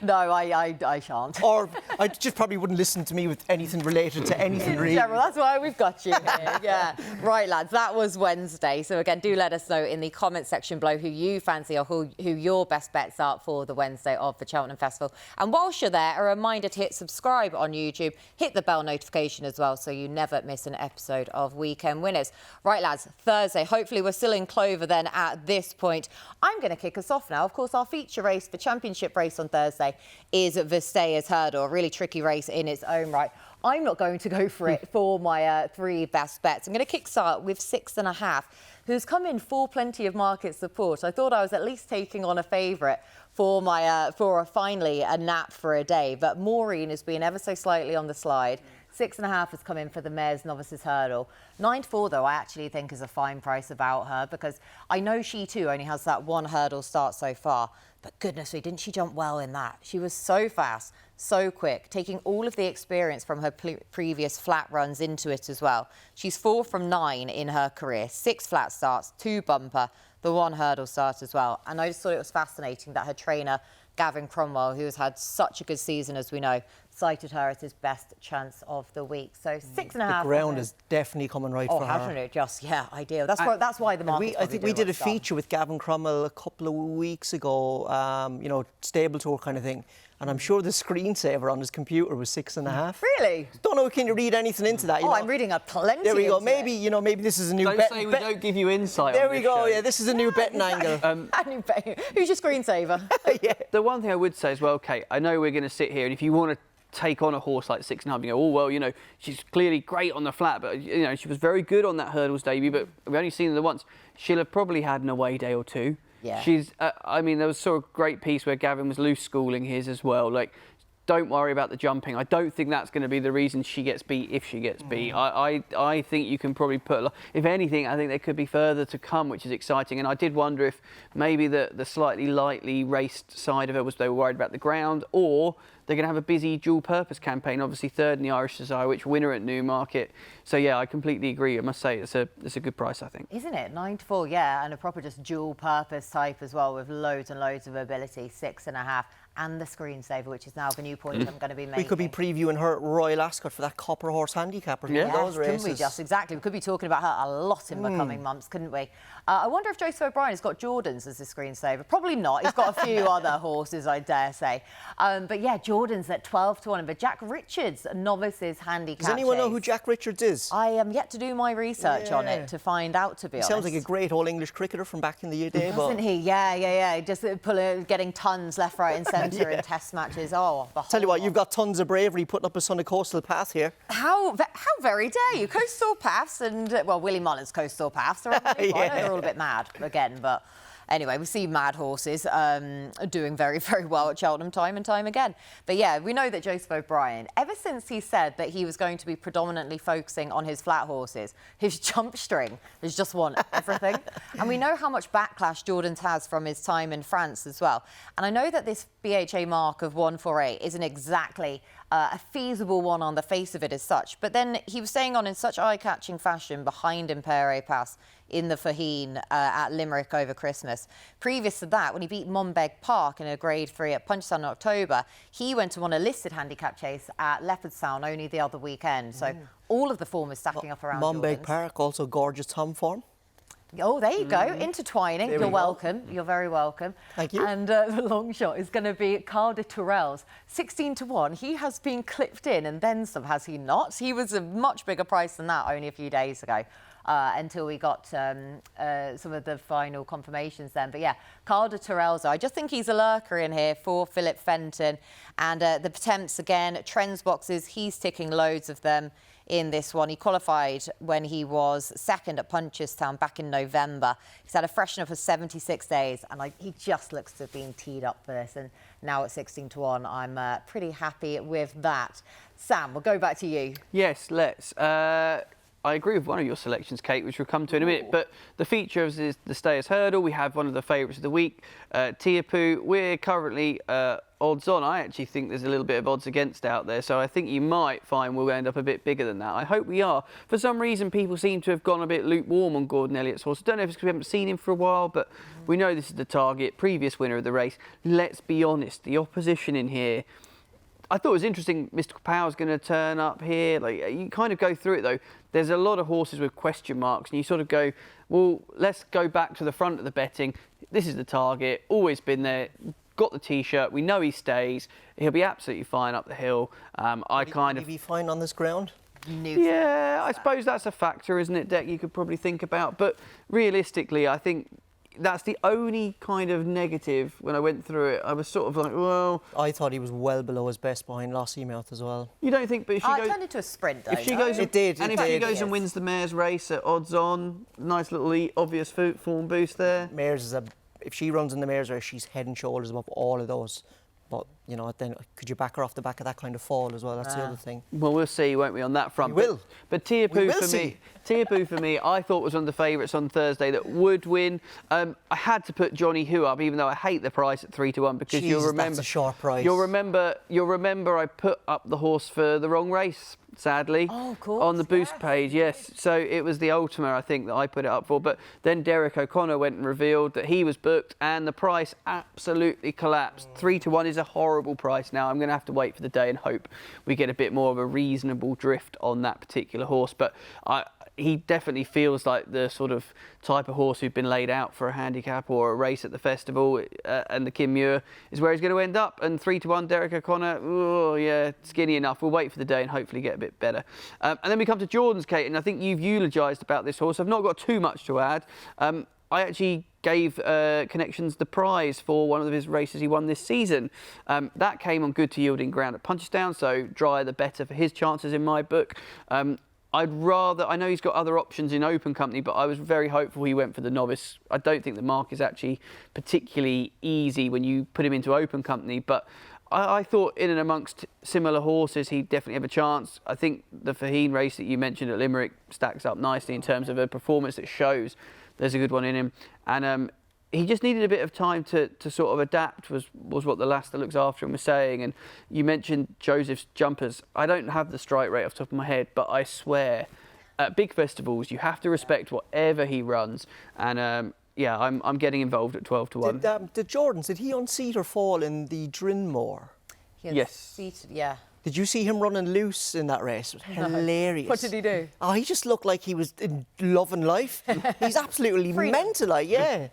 Speaker 1: No, I shan't.
Speaker 2: Or I just probably wouldn't listen to me with anything related to anything really.
Speaker 1: General, that's why we've got you here. Yeah. Right, lads, that was Wednesday. So again, do let us know in the comment section below who you fancy or who your best bets are for the Wednesday of the Cheltenham Festival. And whilst you're there, a reminder to hit subscribe on YouTube, hit the bell notification as well so you never miss an episode of Weekend Winners. Right, lads, Thursday. Hopefully we're still in Clover then at this point. I'm going to kick us off now. Of course, our feature race, the championship race on Thursday, is Vestaya's Hurdle, a really tricky race in its own right. I'm not going to go for it for my three best bets. I'm going to kickstart with 6.5, who's come in for plenty of market support. I thought I was at least taking on a favourite for my finally a nap for a day, but Maureen has been ever so slightly on the slide. 6.5 has come in for the Mares Novices Hurdle. 9-4, though, I actually think is a fine price about her because I know she, too, only has that one hurdle start so far. But goodness me, didn't she jump well in that? She was so fast, so quick, taking all of the experience from her previous flat runs into it as well. She's 4 from 9 in her career, 6 flat starts, 2 bumper, the 1 hurdle start as well. And I just thought it was fascinating that her trainer, Gavin Cromwell, who has had such a good season, as we know, cited her as his best chance of the week. So 6.5.
Speaker 2: The ground is definitely coming right for her.
Speaker 1: Oh, hasn't it? Just, yeah, ideal. That's why the market.
Speaker 2: I think we did a feature with Gavin Cromwell a couple of weeks ago, stable tour kind of thing. And I'm sure the screensaver on his computer was 6.5.
Speaker 1: Really?
Speaker 2: Don't know, can you read anything into that?
Speaker 1: I'm reading a plenty.
Speaker 2: There we go.
Speaker 1: Into
Speaker 2: maybe, maybe this is a new
Speaker 3: Don't
Speaker 2: bet.
Speaker 3: say we don't give you insight
Speaker 2: There
Speaker 3: on
Speaker 2: we
Speaker 3: this
Speaker 2: go,
Speaker 3: show.
Speaker 2: yeah, this is a new betting angle.
Speaker 1: Who's your screensaver?
Speaker 2: Yeah.
Speaker 3: The one thing I would say as well, Kate, I know we're going to sit here, and if you want to take on a horse like 6.5, you go, oh, well, she's clearly great on the flat, but, she was very good on that hurdles debut, but we've only seen her once. She'll have probably had an away day or two.
Speaker 1: Yeah.
Speaker 3: She's, there was sort of a great piece where Gavin was loose schooling his as well. Like, don't worry about the jumping. I don't think that's going to be the reason she gets beat if she gets beat. I think you can probably put, if anything, I think there could be further to come, which is exciting. And I did wonder if maybe the slightly lightly raced side of it was they were worried about the ground, or they're going to have a busy dual-purpose campaign, obviously third in the Irish Desire, which winner at Newmarket. So, yeah, I completely agree. I must say it's a good price, I think.
Speaker 1: Isn't it? 9-4, yeah, and a proper just dual-purpose type as well with loads and loads of ability, 6.5. And the screensaver, which is now the new point I'm going to be making.
Speaker 2: We could be previewing her at Royal Ascot for that Copper Horse handicap or those races.
Speaker 1: Couldn't we just? Exactly. We could be talking about her a lot in the coming months, couldn't we? I wonder if Joseph O'Brien has got Jordan's as a screensaver. Probably not. He's got a few other horses, I dare say. But yeah, Jordan's at 12-1. But Jack Richards, Novices handicap.
Speaker 2: Does anyone know who Jack Richards is?
Speaker 1: I am yet to do my research on it to find out, to be honest.
Speaker 2: Sounds like a great all-English cricketer from back in the day.
Speaker 1: Doesn't he? Yeah. Just getting tons left, right and centre in test matches. Oh,
Speaker 2: Tell you what, you've got tons of bravery putting up a son of Coastal Path here.
Speaker 1: How very dare you? Coastal Paths and, Willie Mullins Coastal Paths. I know they're all a bit mad again, but anyway, we see mad horses doing very, very well at Cheltenham time and time again. But yeah, we know that Joseph O'Brien, ever since he said that he was going to be predominantly focusing on his flat horses, his jump string has just won everything. And we know how much backlash Jordan's has from his time in France as well. And I know that this BHA mark of 148 isn't exactly a feasible one on the face of it as such. But then he was staying on in such eye-catching fashion behind Impere Pass in the Fahine at Limerick over Christmas. Previous to that, when he beat Monbeg Park in a Grade 3 at Punchestown in October, he went to won a listed handicap chase at Leopardstown only the other weekend. So all of the form is stacking up around
Speaker 2: Monbeg
Speaker 1: Jordan's.
Speaker 2: Park, also gorgeous Tom form.
Speaker 1: Oh, there you go, intertwining.
Speaker 2: There
Speaker 1: You're
Speaker 2: we go.
Speaker 1: welcome. You're very welcome.
Speaker 2: Thank you.
Speaker 1: And the long shot is going to be Carl de Tourelles, 16-1. He has been clipped in and then some, has he not? He was a much bigger price than that only a few days ago. Until we got some of the final confirmations then. But yeah, Carl de Tourelles, I just think he's a lurker in here for Philip Fenton. And the Pertemps again, Trends boxes, he's ticking loads of them in this one. He qualified when he was second at Punchestown back in November. He's had a freshener for 76 days, and he just looks to have been teed up for this. And now at 16-1, I'm pretty happy with that. Sam, we'll go back to you.
Speaker 3: Yes, let's. I agree with one of your selections, Kate, which we'll come to in a minute. But the feature is the Stayers Hurdle. We have one of the favourites of the week, Teahupoo. We're currently odds on. I actually think there's a little bit of odds against out there. So I think you might find we'll end up a bit bigger than that. I hope we are. For some reason, people seem to have gone a bit lukewarm on Gordon Elliott's horse. I don't know if it's because we haven't seen him for a while, but we know this is the target, previous winner of the race. Let's be honest, the opposition in here, I thought it was interesting Mystical Power's going to turn up here. You kind of go through it, though. There's a lot of horses with question marks, and you sort of go, well, let's go back to the front of the betting. This is the target, always been there, got the T-shirt, we know he stays. He'll be absolutely fine up the hill. Would he
Speaker 2: be fine on this ground?
Speaker 3: Yeah, I suppose that's a factor, isn't it, Dec, you could probably think about. But realistically, I think that's the only kind of negative when I went through it. I was sort of like, well...
Speaker 2: I thought he was well below his best behind Lossiemouth as well.
Speaker 3: You don't think... But if she goes...
Speaker 1: It turned into a sprint, though.
Speaker 3: If she goes...
Speaker 2: It did.
Speaker 3: And if she goes and wins the mare's race at odds on, nice little obvious form boost there.
Speaker 2: Mares is if she runs in the mare's race, she's head and shoulders above all of those. But, you know, then could you back her off the back of that kind of fall as well? That's the other thing.
Speaker 3: Well, we'll see, won't we, on that front?
Speaker 2: We will.
Speaker 3: But Teahupoo for me, I thought was one of the favourites on Thursday that would win. I had to put Johnny Hu up, even though I hate the price at 3-1 because you'll remember
Speaker 2: that's a short price.
Speaker 3: You'll remember I put up the horse for the wrong race, sadly.
Speaker 1: Oh, of course,
Speaker 3: on the boost page, yes. So it was the Ultima, I think, that I put it up for. But then Derek O'Connor went and revealed that he was booked, and the price absolutely collapsed. 3-1 is a horrible price now. I'm going to have to wait for the day and hope we get a bit more of a reasonable drift on that particular horse. But he definitely feels like the sort of type of horse who'd been laid out for a handicap or a race at the festival, and the Kim Muir is where he's going to end up. And 3-1, Derek O'Connor, oh yeah, skinny enough. We'll wait for the day and hopefully get a bit better. And then we come to Jordan's, Kate, and I think you've eulogised about this horse. I've not got too much to add. I actually gave Connections the prize for one of his races he won this season. That came on good to yielding ground at Punchestown, so drier the better for his chances in my book. I know he's got other options in open company, but I was very hopeful he went for the novice. I don't think the mark is actually particularly easy when you put him into open company, but I thought in and amongst similar horses, he'd definitely have a chance. I think the Faheen race that you mentioned at Limerick stacks up nicely in terms of a performance that shows there's a good one in him. And he just needed a bit of time to sort of adapt, was what the lass that looks after him was saying. And you mentioned Joseph's jumpers. I don't have the strike rate off the top of my head, but I swear, at big festivals, you have to respect whatever he runs. And yeah, I'm getting involved at 12-1.
Speaker 2: Did he unseat or fall in the Drinmore?
Speaker 3: Yes.
Speaker 1: Seated, yeah.
Speaker 2: Did you see him running loose in that race? It was hilarious.
Speaker 1: What did he do?
Speaker 2: Oh, he just looked like he was in love and life. He's absolutely mental, yeah.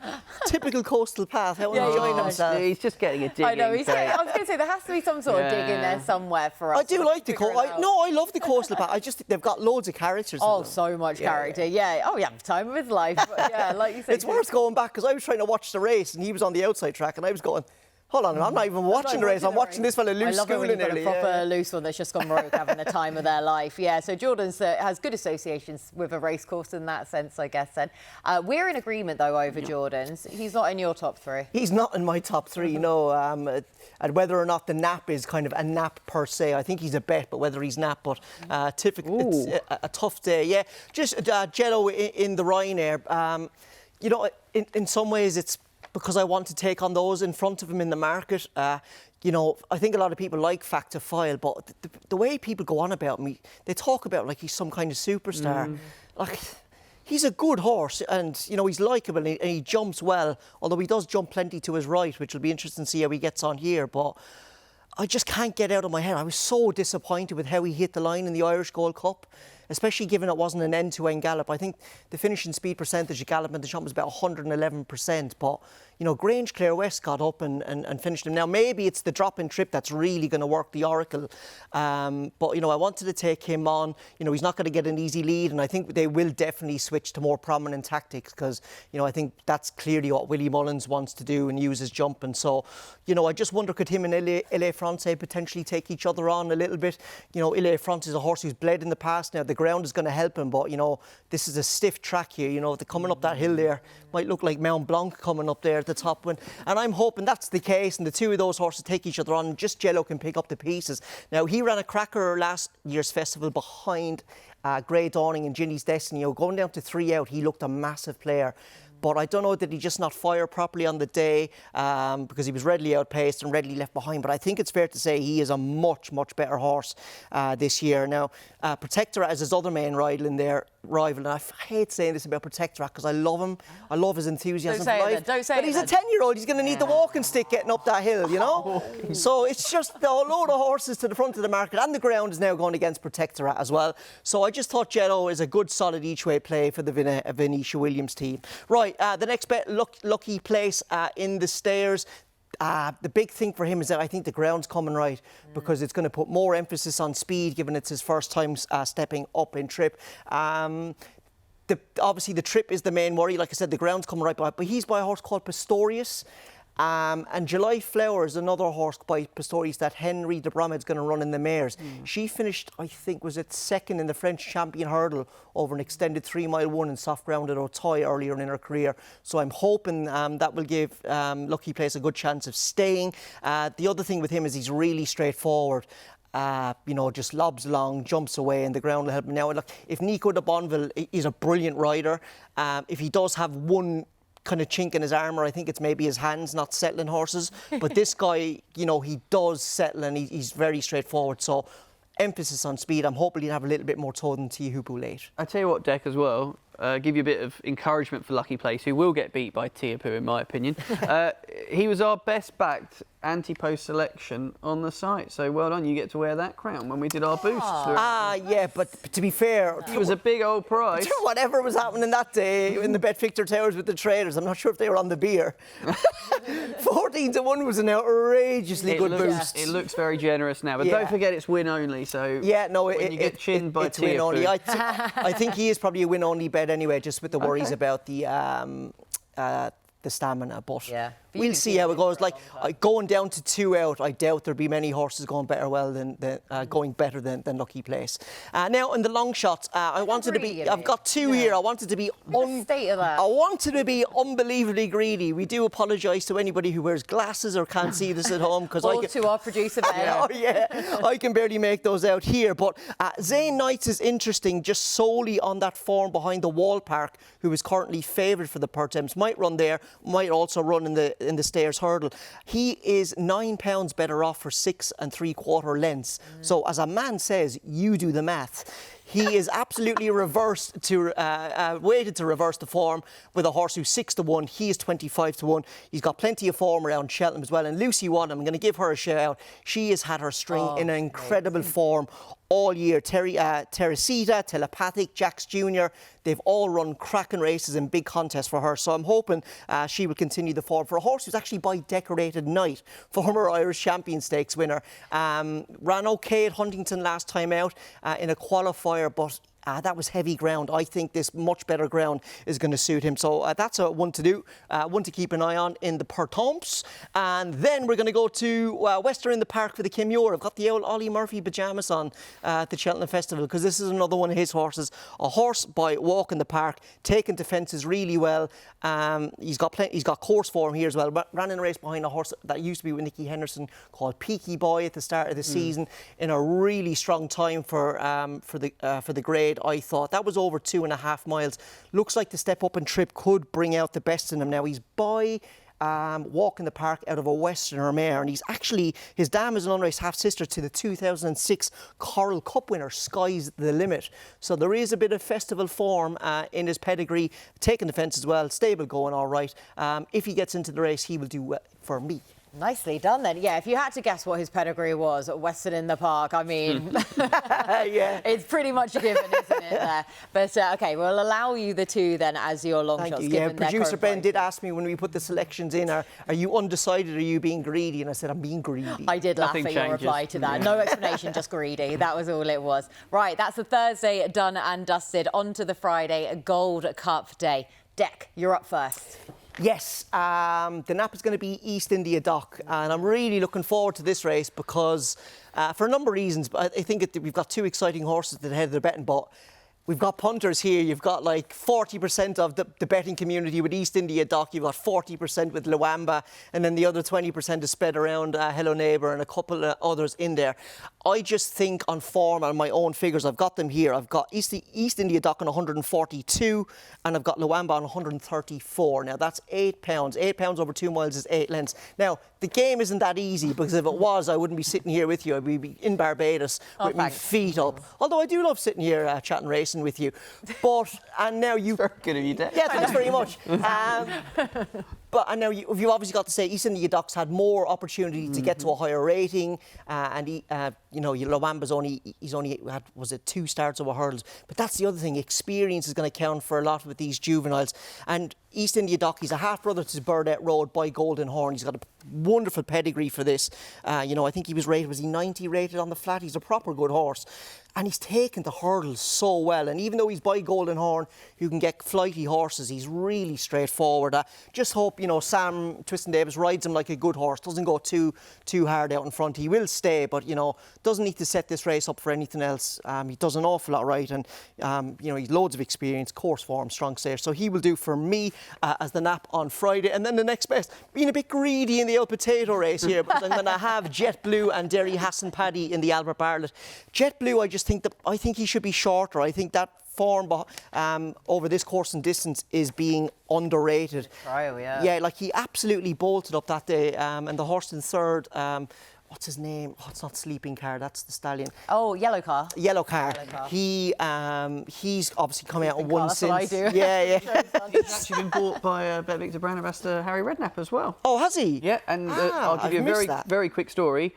Speaker 2: Typical coastal path, how enjoying himself.
Speaker 3: He's just getting a dig.
Speaker 1: I know, I was going to say, there has to be some sort of dig in there somewhere for us.
Speaker 2: I do like the I love the coastal path. I just think they've got loads of characters.
Speaker 1: Oh, so much character, yeah. Oh, yeah, time of his life. But yeah, like you said.
Speaker 2: It's worth going back, because I was trying to watch the race, and he was on the outside track, and I was going, hold on, I'm not even watching the race. I'm watching this fella loose schooling
Speaker 1: nearly. I love it when you've got a proper loose one that's just gone rogue, having the time of their life. Yeah, so Jordan's has good associations with a race course in that sense, I guess. Then we're in agreement though over Jordan's. He's not in your top three.
Speaker 2: He's not in my top three, no. And whether or not the nap is kind of a nap per se, I think he's a bet. But whether he's nap, but typically it's a tough day. Yeah, just Jello in the Ryanair. You know, in some ways it's because I want to take on those in front of him in the market. You know, I think a lot of people like Factor File, but the way people go on about me, they talk about like he's some kind of superstar. Like, he's a good horse, and you know he's likeable and he jumps well. Although he does jump plenty to his right, which will be interesting to see how he gets on here. But I just can't get out of my head. I was so disappointed with how he hit the line in the Irish Gold Cup. especially given it wasn't an end-to-end gallop. I think the finishing speed percentage of Gallop in the Champ was about 111%, but you know, Grange Clare West got up and finished him. Now, maybe it's the drop-in trip that's really going to work the Oracle. But, you know, I wanted to take him on. You know, he's not going to get an easy lead, and I think they will definitely switch to more prominent tactics because, you know, I think that's clearly what Willie Mullins wants to do and use his jump. And so, you know, I just wonder, could him and Ile France potentially take each other on a little bit? You know, Ile France is a horse who's bled in the past. Now, the ground is going to help him, but, you know, this is a stiff track here. You know, coming up that hill there might look like Mount Blanc coming up there at the top. And I'm hoping that's the case, and the two of those horses take each other on, and just Jello can pick up the pieces. Now, he ran a cracker last year's festival behind Grey Dawning and Ginny's Destiny. You know, going down to 3 out, he looked a massive player. But I don't know, did he just not fire properly on the day because he was readily outpaced and readily left behind. But I think it's fair to say he is a much, much better horse this year. Now, Protectorat is his other main rival in there. And I hate saying this about Protectorat because I love him. I love his enthusiasm for life.
Speaker 1: Don't say
Speaker 2: but he's a 10-year-old. He's going to need the walking stick getting up that hill, you know? So it's just a load of horses to the front of the market, and the ground is now going against Protectorat as well. So I just thought Jello is a good, solid each-way play for the Venetia Williams team. Right. The next bet, Lucky Place in the Stairs. The big thing for him is that I think the ground's coming right because it's going to put more emphasis on speed, given it's his first time stepping up in trip. Obviously, the trip is the main worry. Like I said, the ground's coming right by, but he's by a horse called Pistorius. And July Flower is another horse by Pistorius that Henry de Bromhead's going to run in the mares. She finished, I think, was it second in the French Champion Hurdle over an extended 3-mile one in soft ground at Auteuil earlier in her career. So I'm hoping that will give Lucky Place a good chance of staying. The other thing with him is he's really straightforward. You know, just lobs along, jumps away, and the ground will help him. Now, look, if Nico de Bonneville is a brilliant rider, if he does have one kind of chink in his armour, I think it's maybe his hands not settling horses. But this guy, you know, he does settle, and he's very straightforward. So emphasis on speed. I'm hoping he'll have a little bit more toe than Tiahupu late.
Speaker 3: I tell you what, Dec, as well, give you a bit of encouragement for Lucky Place, who will get beat by Tiahupu, in my opinion. He was our best backed anti-post selection on the site. So well done, you get to wear that crown when we did our boosts.
Speaker 2: Yeah, but to be fair,
Speaker 3: it was a big old prize.
Speaker 2: Whatever was happening that day in the BetVictor Towers with the traders, I'm not sure if they were on the beer. 14-1 was an outrageously good boost.
Speaker 3: It looks very generous now, but don't forget it's win only. So
Speaker 2: yeah, no,
Speaker 3: when you get chinned by
Speaker 2: it's win only. I think he is probably a win only bet anyway, just with the worries about the stamina, but we'll see how it goes. Like going down to 2 out, I doubt there'll be many horses going better than Lucky Place. Now in the long shots, I wanted to be. I've got 2 here. I wanted to be. I wanted to be unbelievably greedy. We do apologise to anybody who wears glasses or can't see this at home because
Speaker 1: to our producer Ben.
Speaker 2: I can barely make those out here. But Zane Knights is interesting, just solely on that form behind the Wall Park, who is currently favoured for the Pertemps. Might run there. Might also run in the Stairs Hurdle. He is £9 better off for 6 3/4 lengths. So as a man says, you do the math. He is absolutely weighted to reverse the form with a horse who's 6-1. He is 25-1. He's got plenty of form around Cheltenham as well. And Lucy Wadham, I'm going to give her a shout out. She has had her string in an incredible form all year. Teresita, Telepathic, Jax Jr., they've all run cracking races in big contests for her. So I'm hoping she will continue the form for a horse who's actually by Decorated Knight, former Irish Champion Stakes winner. Ran okay at Huntington last time out in a qualifier, but that was heavy ground. I think this much better ground is going to suit him. So that's a one to do, one to keep an eye on in the Pertemps. And then we're going to go to Western in the Park for the Kim Muir. I've got the old Ollie Murphy pyjamas on at the Cheltenham Festival because this is another one of his horses. A horse by Walk in the Park, taken to fences really well. He's got course form here as well. Ran in a race behind a horse that used to be with Nicky Henderson called Peaky Boy at the start of the season in a really strong time for the grade. I thought that was over 2.5 miles. Looks like the step up and trip could bring out the best in him. Now he's by Walk in the Park out of a Westerner mare, and he's actually, his dam is an unraced half-sister to the 2006 Coral Cup winner, Sky's the Limit. So there is a bit of festival form in his pedigree, taking the fence as well, stable going all right. If he gets into the race, he will do well for me.
Speaker 1: Nicely done then. Yeah, if you had to guess what his pedigree was at Western in the Park, I mean,
Speaker 2: yeah,
Speaker 1: it's pretty much a given, isn't it, there? But, OK, we'll allow you the 2 then as your long
Speaker 2: Thank
Speaker 1: shots.
Speaker 2: you.
Speaker 1: Given
Speaker 2: Yeah, producer
Speaker 1: their
Speaker 2: Ben did ask me when we put the selections in, are you undecided, are you being greedy? And I said, I'm being greedy.
Speaker 1: I did laugh
Speaker 3: Nothing
Speaker 1: at your
Speaker 3: changes.
Speaker 1: reply to that. No explanation, just greedy. That was all it was. Right, that's the Thursday done and dusted. On to the Friday, Gold Cup day. Dec, you're up first.
Speaker 2: Yes, the nap is going to be East India Dock, and I'm really looking forward to this race because, for a number of reasons, but I think we've got 2 exciting horses at the head of the betting, but we've got punters here. You've got like 40% of the betting community with East India Dock. You've got 40% with Luamba, and then the other 20% is spread around Hello Neighbour and a couple of others in there. I just think on form and my own figures, I've got them here. I've got East India Dock on 142, and I've got Luamba on 134. Now that's £8. £8 over 2 miles is 8 lengths. Now the game isn't that easy because if it was, I wouldn't be sitting here with you. I'd be in Barbados with my feet up. Although I do love sitting here chatting racing with you. But and now you.
Speaker 3: Very good of you, Dec.
Speaker 2: Yeah, thanks very much. But and now you've obviously got to say East India Dock's had more opportunity to get to a higher rating, and Luamba's only had, was it 2 starts over hurdles? But that's the other thing. Experience is going to count for a lot with these juveniles. And East India Dock, he's a half brother to Burdett Road by Golden Horn. He's got a wonderful pedigree for this. I think he was 90 rated on the flat? He's a proper good horse. And he's taken the hurdles so well. And even though he's by Golden Horn, you can get flighty horses. He's really straightforward. Just hope, Sam Twiston-Davies rides him like a good horse. Doesn't go too hard out in front. He will stay, but, doesn't need to set this race up for anything else. He does an awful lot right. And, he's loads of experience, course form, strong stayer. So he will do for me as the nap on Friday. And then the next best, being a bit greedy in the old potato race here, because I'm going to have Jet Blue and Derry Hassan Paddy in the Albert Bartlett. Jet Blue, I think he should be shorter. I think that form over this course and distance is being underrated.
Speaker 1: Trial, yeah.
Speaker 2: Yeah, like he absolutely bolted up that day. And the horse in third, what's his name? Oh, it's not Sleeping Car, that's the stallion.
Speaker 1: Oh, Yellow Car.
Speaker 2: Yellow Car. He's obviously coming out on one
Speaker 1: that's
Speaker 2: since.
Speaker 1: what I do.
Speaker 2: Yeah.
Speaker 3: He's actually been bought by BetVictor brand ambassador Harry Redknapp as well.
Speaker 2: Oh, has he?
Speaker 3: Yeah, and I'll give you a very quick story.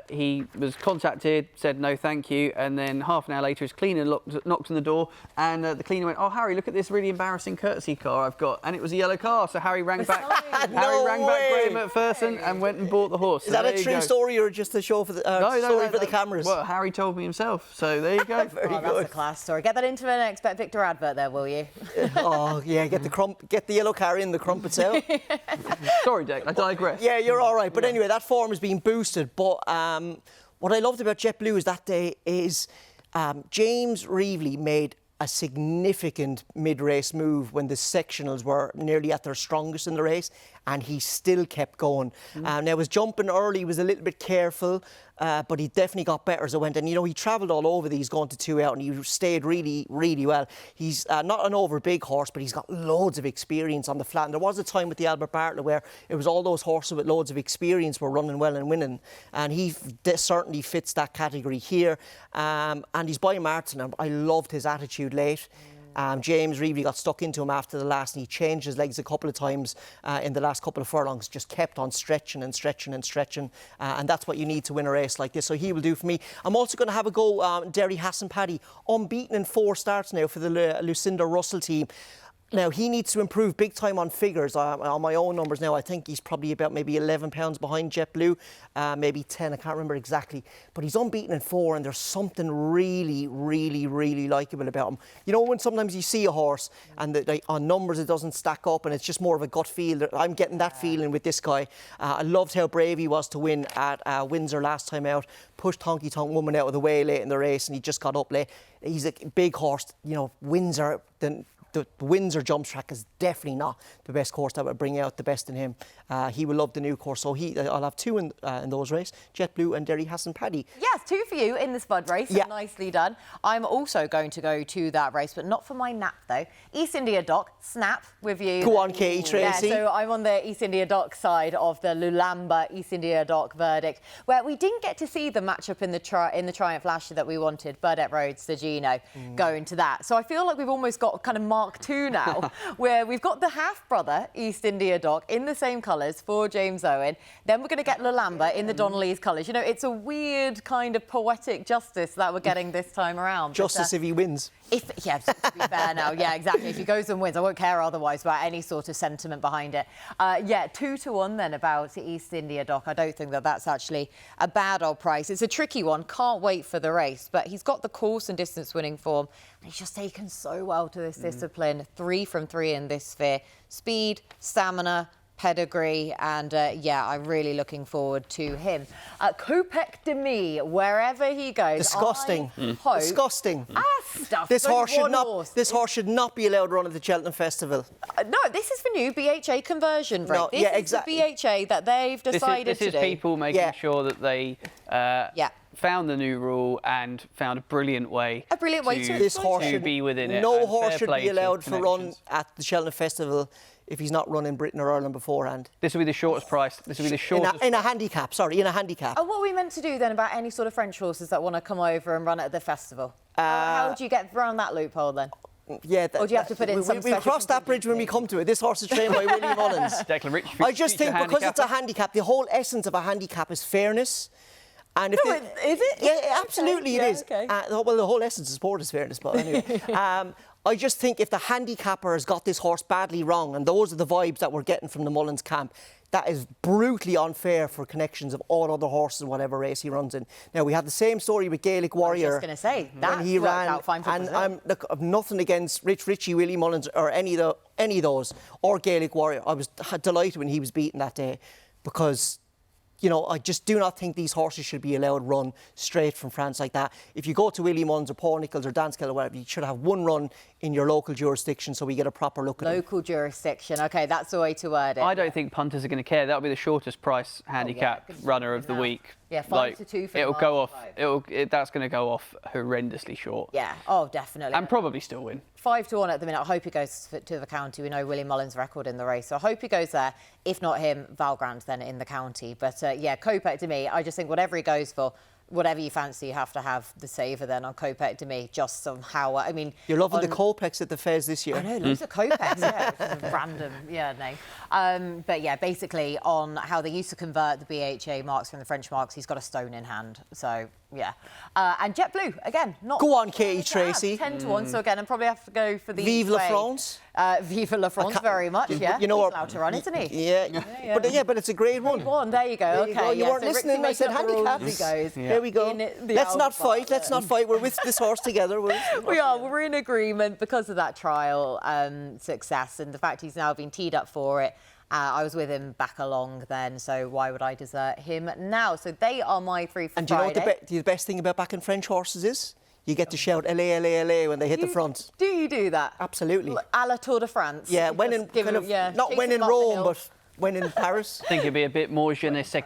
Speaker 3: He was contacted, said no thank you, and then half an hour later his cleaner knocked on the door, and the cleaner went, "Oh, Harry, look at this really embarrassing courtesy car I've got," and it was a yellow car. So Harry rang back.
Speaker 2: No
Speaker 3: Harry rang back Graham McPherson and went and bought the horse.
Speaker 2: Is that a true story or just a show for the story for the cameras?
Speaker 3: Well, Harry told me himself, so there you go.
Speaker 2: Very good.
Speaker 1: That's a class story. Get that into the next BetVictor advert there, will you?
Speaker 2: Oh, yeah, get the yellow car in, the crumpets out.
Speaker 3: Sorry, Dec, I digress.
Speaker 2: Yeah, you're all right. But anyway, that form is being boosted. But what I loved about Jet Blue is that day is James Reevely made a significant mid-race move when the sectionals were nearly at their strongest in the race, and he still kept going. Now, his jumping early, he was a little bit careful, but he definitely got better as it went. And, he travelled all over these going to 2 out, and he stayed really, really well. He's not an over-big horse, but he's got loads of experience on the flat. And there was a time with the Albert Bartlett where it was all those horses with loads of experience were running well and winning. And he certainly fits that category here. And he's by Martin, and I loved his attitude late. James Reevely got stuck into him after the last, and he changed his legs a couple of times in the last couple of furlongs, just kept on stretching, and that's what you need to win a race like this. So he will do for me. I'm also going to have a go, Derry Hassan Paddy, unbeaten in 4 starts now for the Lucinda Russell team. Now, he needs to improve big time on figures. On my own numbers now, I think he's probably about maybe £11 behind Jet Blue, maybe 10, I can't remember exactly. But he's unbeaten in 4, and there's something really, really, really likeable about him. When sometimes you see a horse and on numbers it doesn't stack up and it's just more of a gut feel. I'm getting that feeling with this guy. I loved how brave he was to win at Windsor last time out. Pushed Honky Tonk Woman out of the way late in the race, and he just got up late. He's a big horse. Windsor, the Windsor jump track is definitely not the best course that would bring out the best in him. He will love the new course, so I'll have 2 in those races, Jet Blue and Derry Hassan Paddy.
Speaker 1: Yes, 2 for you in the Spud race.
Speaker 2: Yeah.
Speaker 1: Nicely done. I'm also going to go to that race, but not for my nap, though. East India Dock, snap with you.
Speaker 2: Go on, Katie, Tracey.
Speaker 1: Yeah, so I'm on the East India Dock side of the Lulamba East India Dock verdict, where we didn't get to see the matchup in the Triumph last year that we wanted. Burdett Road, Stagino, go into that. So I feel like we've almost got kind of Mark II now, where we've got the half-brother East India Dock in the same colours for James Owen. Then we're going to get Lalamba in the Donnelly's colours. You know, it's a weird kind of poetic justice that we're getting this time around.
Speaker 2: Justice if he wins.
Speaker 1: Yeah, to be fair now, yeah, exactly. If he goes and wins, I won't care otherwise about any sort of sentiment behind it. Yeah, 2-1 then about East India Dock. I don't think that that's actually a bad old price. It's a tricky one. Can't wait for the race, but he's got the course and distance winning form. And he's just taken so well to this discipline. 3 from 3 in this sphere. Speed, stamina, pedigree, and yeah, I'm really looking forward to him. Kopek Demi, wherever he goes.
Speaker 2: Disgusting. Disgusting.
Speaker 1: Stuff.
Speaker 2: This horse should not be allowed to run at the Cheltenham Festival.
Speaker 1: No, this is for new BHA conversion, Rick.
Speaker 2: No,
Speaker 1: this
Speaker 2: yeah,
Speaker 1: is
Speaker 2: exactly.
Speaker 1: the BHA that they've decided to do.
Speaker 3: This is people making sure that they found the new rule and found a brilliant way
Speaker 1: to
Speaker 2: this horse should
Speaker 3: be within it.
Speaker 2: No horse should be allowed to run at the Cheltenham Festival if he's not run in Britain or Ireland beforehand.
Speaker 3: This will be the shortest price. This will be the shortest.
Speaker 2: In a handicap, sorry, in a handicap.
Speaker 1: And what are we meant to do then about any sort of French horses that want to come over and run at the festival? How do you get around that loophole then?
Speaker 2: Yeah,
Speaker 1: or do you have to put in some
Speaker 2: we'll cross that bridge when we come to it. This horse is trained by Willie Mullins.
Speaker 3: Declan Rix.
Speaker 2: I just think because it's a handicap, the whole essence of a handicap is fairness. And if
Speaker 1: is it?
Speaker 2: Yeah, absolutely
Speaker 1: okay.
Speaker 2: it is.
Speaker 1: Okay.
Speaker 2: Well, the whole essence of sport is fairness, but anyway. I just think if the handicapper has got this horse badly wrong, and those are the vibes that we're getting from the Mullins camp, that is brutally unfair for connections of all other horses in whatever race he runs in. Now, we had the same story with Gaelic Warrior.
Speaker 1: I was just going to say, that
Speaker 2: when he ran,
Speaker 1: out fine for
Speaker 2: and I've nothing against Richie, Willie Mullins, or any of those, or Gaelic Warrior. I was delighted when he was beaten that day, because you know, I just do not think these horses should be allowed run straight from France like that. If you go to Willie Mullins or Paul Nichols or Danskill or whatever, you should have one run in your local jurisdiction so we get a proper look at it.
Speaker 1: Local jurisdiction, OK, that's the way to word it.
Speaker 3: I don't think punters are going to care. That'll be the shortest price handicap runner of the week.
Speaker 1: Yeah, 5 to 2 for
Speaker 3: it'll go off. That's going to go off horrendously short.
Speaker 1: Yeah, oh, definitely.
Speaker 3: And probably still win.
Speaker 1: 5-1 at the minute. I hope he goes to the county. We know Willie Mullins' record in the race, so I hope he goes there. If not him, Valgrand then in the county. But yeah, Kopek to me, I just think whatever he goes for, whatever you fancy, you have to have the saver then on Kopek to me, just somehow. I mean,
Speaker 2: you're loving the Kopeks at the Fez this year.
Speaker 1: I know, loads of Kopeks, yeah, which is a random name. But yeah, basically on how they used to convert the BHA marks from the French marks, he's got a stone in hand. So yeah, and JetBlue again. Not
Speaker 2: go on, Katie Tracey.
Speaker 1: 10-1. So again, I probably have to go for the
Speaker 2: Vive la France.
Speaker 1: Vive la France, very much. Yeah,
Speaker 2: you know
Speaker 1: he's
Speaker 2: what?
Speaker 1: allowed to run, isn't he?
Speaker 2: Yeah. But it's a grade one.
Speaker 1: There you go. Okay,
Speaker 2: you weren't listening. I said handicaps. There we go. Let's not fight. Let's not fight. We're with this horse together.
Speaker 1: We are. We're in agreement because of that trial success and the fact he's now been teed up for it. I was with him back along then, so why would I desert him now? So they are my 3 for Friday.
Speaker 2: And do you know what the best thing about backing French horses is? You get to shout LA, LA, LA when they hit the front.
Speaker 1: Do you do that?
Speaker 2: Absolutely.
Speaker 1: A la Tour de France?
Speaker 2: Yeah, not when in Rome, but when in Paris.
Speaker 3: I think it'd be a bit more je ne sais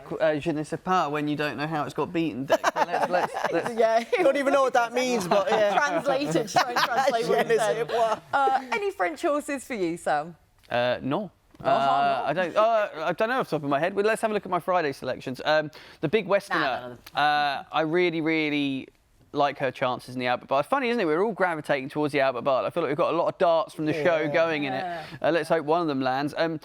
Speaker 3: pas when you don't know how it's got beaten. Let's
Speaker 1: yeah.
Speaker 2: You don't even know what that means, but yeah.
Speaker 1: Translated, try and translate what it said. Any French horses for you, Sam?
Speaker 3: No. I don't know off the top of my head. Well, let's have a look at my Friday selections. The big Westerner, I really like her chances in the Albert Bartlett. Funny, isn't it? We're all gravitating towards the Albert Bartlett. I feel like we've got a lot of darts from the show going in it. Let's hope one of them lands.
Speaker 2: Well,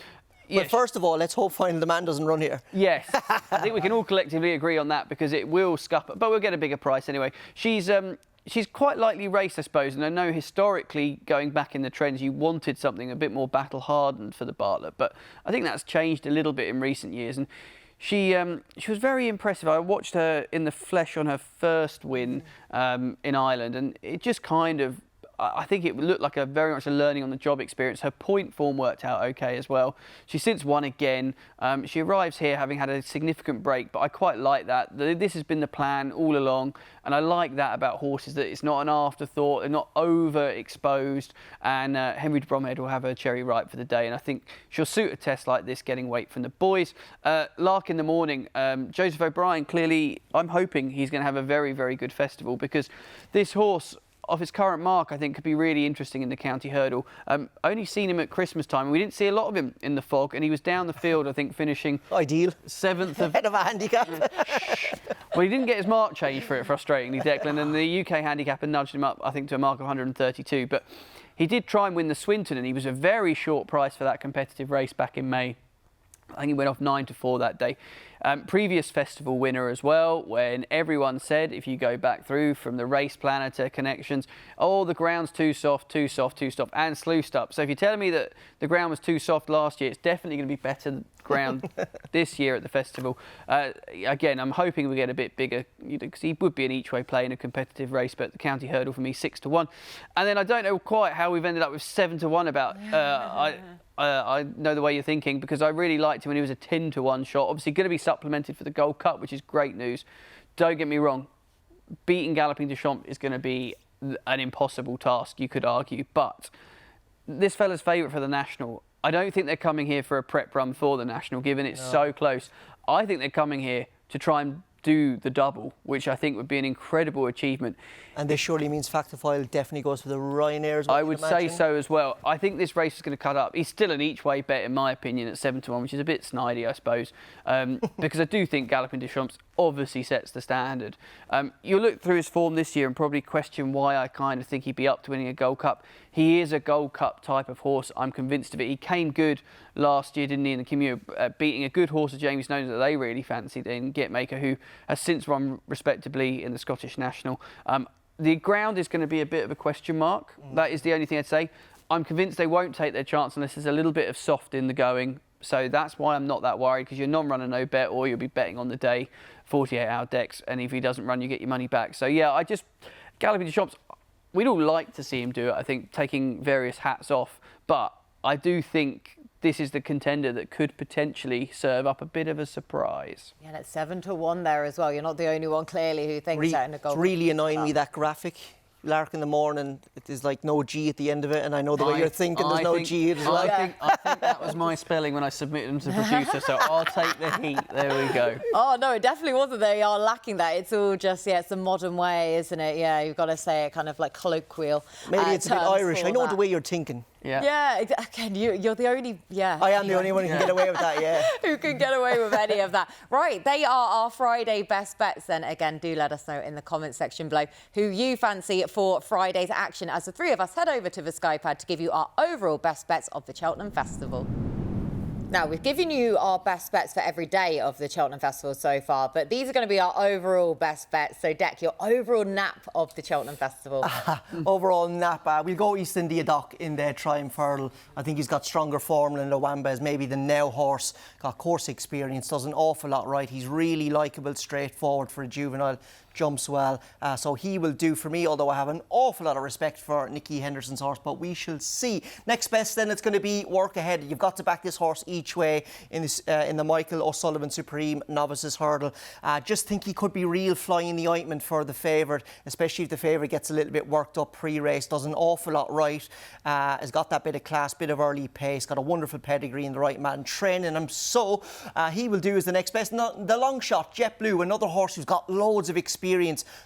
Speaker 2: first of all, let's hope Final Demand doesn't run here.
Speaker 3: Yes, I think we can all collectively agree on that because it will scupper, but we'll get a bigger price anyway. She's quite lightly raced, I suppose, and I know historically, going back in the trends, you wanted something a bit more battle-hardened for the Bartlett, but I think that's changed a little bit in recent years, and she was very impressive. I watched her in the flesh on her first win in Ireland, and it just kind of, I think it looked like very much a learning on the job experience. Her point form worked out okay as well. She's since won again. She arrives here having had a significant break, but I quite like that. This has been the plan all along, and I like that about horses, that it's not an afterthought, they're not overexposed, and Henry de Bromhead will have her cherry ripe for the day, and I think she'll suit a test like this, getting weight from the boys. Lark in the morning, Joseph O'Brien, clearly, I'm hoping he's going to have a very, very good festival, because this horse, off his current mark, I think could be really interesting in the county hurdle. Only seen him at Christmas time, and we didn't see a lot of him in the fog, and he was down the field, I think, finishing
Speaker 2: ideal
Speaker 3: 7th of
Speaker 2: head of a handicap.
Speaker 3: Well, he didn't get his mark changed for it, frustratingly, Declan, and the UK handicapper nudged him up, I think, to a mark of 132. But He did try and win the Swinton, and he was a very short price for that competitive race back in May. I think he went off 9-4 that day. Previous festival winner as well, when everyone said, if you go back through from the race planner to connections, oh, the ground's too soft, and sluiced up. So if you're telling me that the ground was too soft last year, it's definitely going to be better ground this year at the festival. Again, I'm hoping we get a bit bigger, because he would be an each-way play in a competitive race, but the county hurdle for me, 6-1. And then I don't know quite how we've ended up with 7-1 about... I know the way you're thinking, because I really liked him when he was a 10-1 shot. Obviously going to be supplemented for the Gold Cup, which is great news. Don't get me wrong, beating Galloping Deschamps is going to be an impossible task, you could argue, but this fella's favourite for the National. I don't think they're coming here for a prep run for the National, given it's so close. I think they're coming here to try and do the double, which I think would be an incredible achievement.
Speaker 2: And this surely means Factifile definitely goes for the Ryanair as well.
Speaker 3: I would say so as well. I think this race is going to cut up. He's still an each-way bet, in my opinion, at 7-1, which is a bit snidey, I suppose, because I do think Galloping Deschamps obviously sets the standard. You'll look through his form this year and probably question why I kind of think he'd be up to winning a Gold Cup. He is a Gold Cup type of horse. I'm convinced of it. He came good last year, didn't he, in the Commute, beating a good horse of Jamie Snowdon that they really fancied in Getmaker, who has since run respectably in the Scottish National. The ground is going to be a bit of a question mark. That is the only thing I'd say. I'm convinced they won't take their chance unless there's a little bit of soft in the going. So that's why I'm not that worried, because you're non-runner, no bet, or you'll be betting on the day, 48-hour decks, and if he doesn't run, you get your money back. So yeah, Galloping Deschamps, we'd all like to see him do it, I think, taking various hats off. But I do think this is the contender that could potentially serve up a bit of a surprise.
Speaker 1: Yeah, and it's 7-1 there as well. You're not the only one, clearly, who thinks that in a goal.
Speaker 2: It's really annoying me, that graphic. Lark in the morning, it is like no G at the end of it, and I know the way you're thinking, there's no G as well.
Speaker 3: I think that was my spelling when I submitted them to the producer, so I'll take the heat. There we go.
Speaker 1: Oh, no, it definitely wasn't. They are lacking that. It's all just, it's a modern way, isn't it? Yeah, you've got to say it kind of like colloquial.
Speaker 2: Maybe it's a bit Irish. I know the way you're thinking.
Speaker 1: Yeah, again, you're the only,
Speaker 2: I am the only one who can get away with that, yeah.
Speaker 1: Who can get away with any of that. Right, they are our Friday best bets then. Again, do let us know in the comments section below who you fancy for Friday's action, as the three of us head over to the Skypad to give you our overall best bets of the Cheltenham Festival. Now, we've given you our best bets for every day of the Cheltenham Festival so far, but these are going to be our overall best bets. So, Dec, your overall nap of the Cheltenham Festival.
Speaker 2: Overall nap, we'll go East India Doc in the Triumph Hurdle. I think he's got stronger form than Lowambas, maybe the Now horse. Got course experience, does an awful lot right. He's really likeable, straightforward for a juvenile. Jumps well, so he will do for me, although I have an awful lot of respect for Nicky Henderson's horse, but we shall see. Next best then, it's going to be Work Ahead. You've got to back this horse each way in the Michael O'Sullivan Supreme Novices Hurdle. Just think he could be real fly in the ointment for the favourite, especially if the favourite gets a little bit worked up pre-race, does an awful lot right, has got that bit of class, bit of early pace, got a wonderful pedigree in the right man training him, so he will do as the next best. The long shot, Jet Blue, another horse who's got loads of experience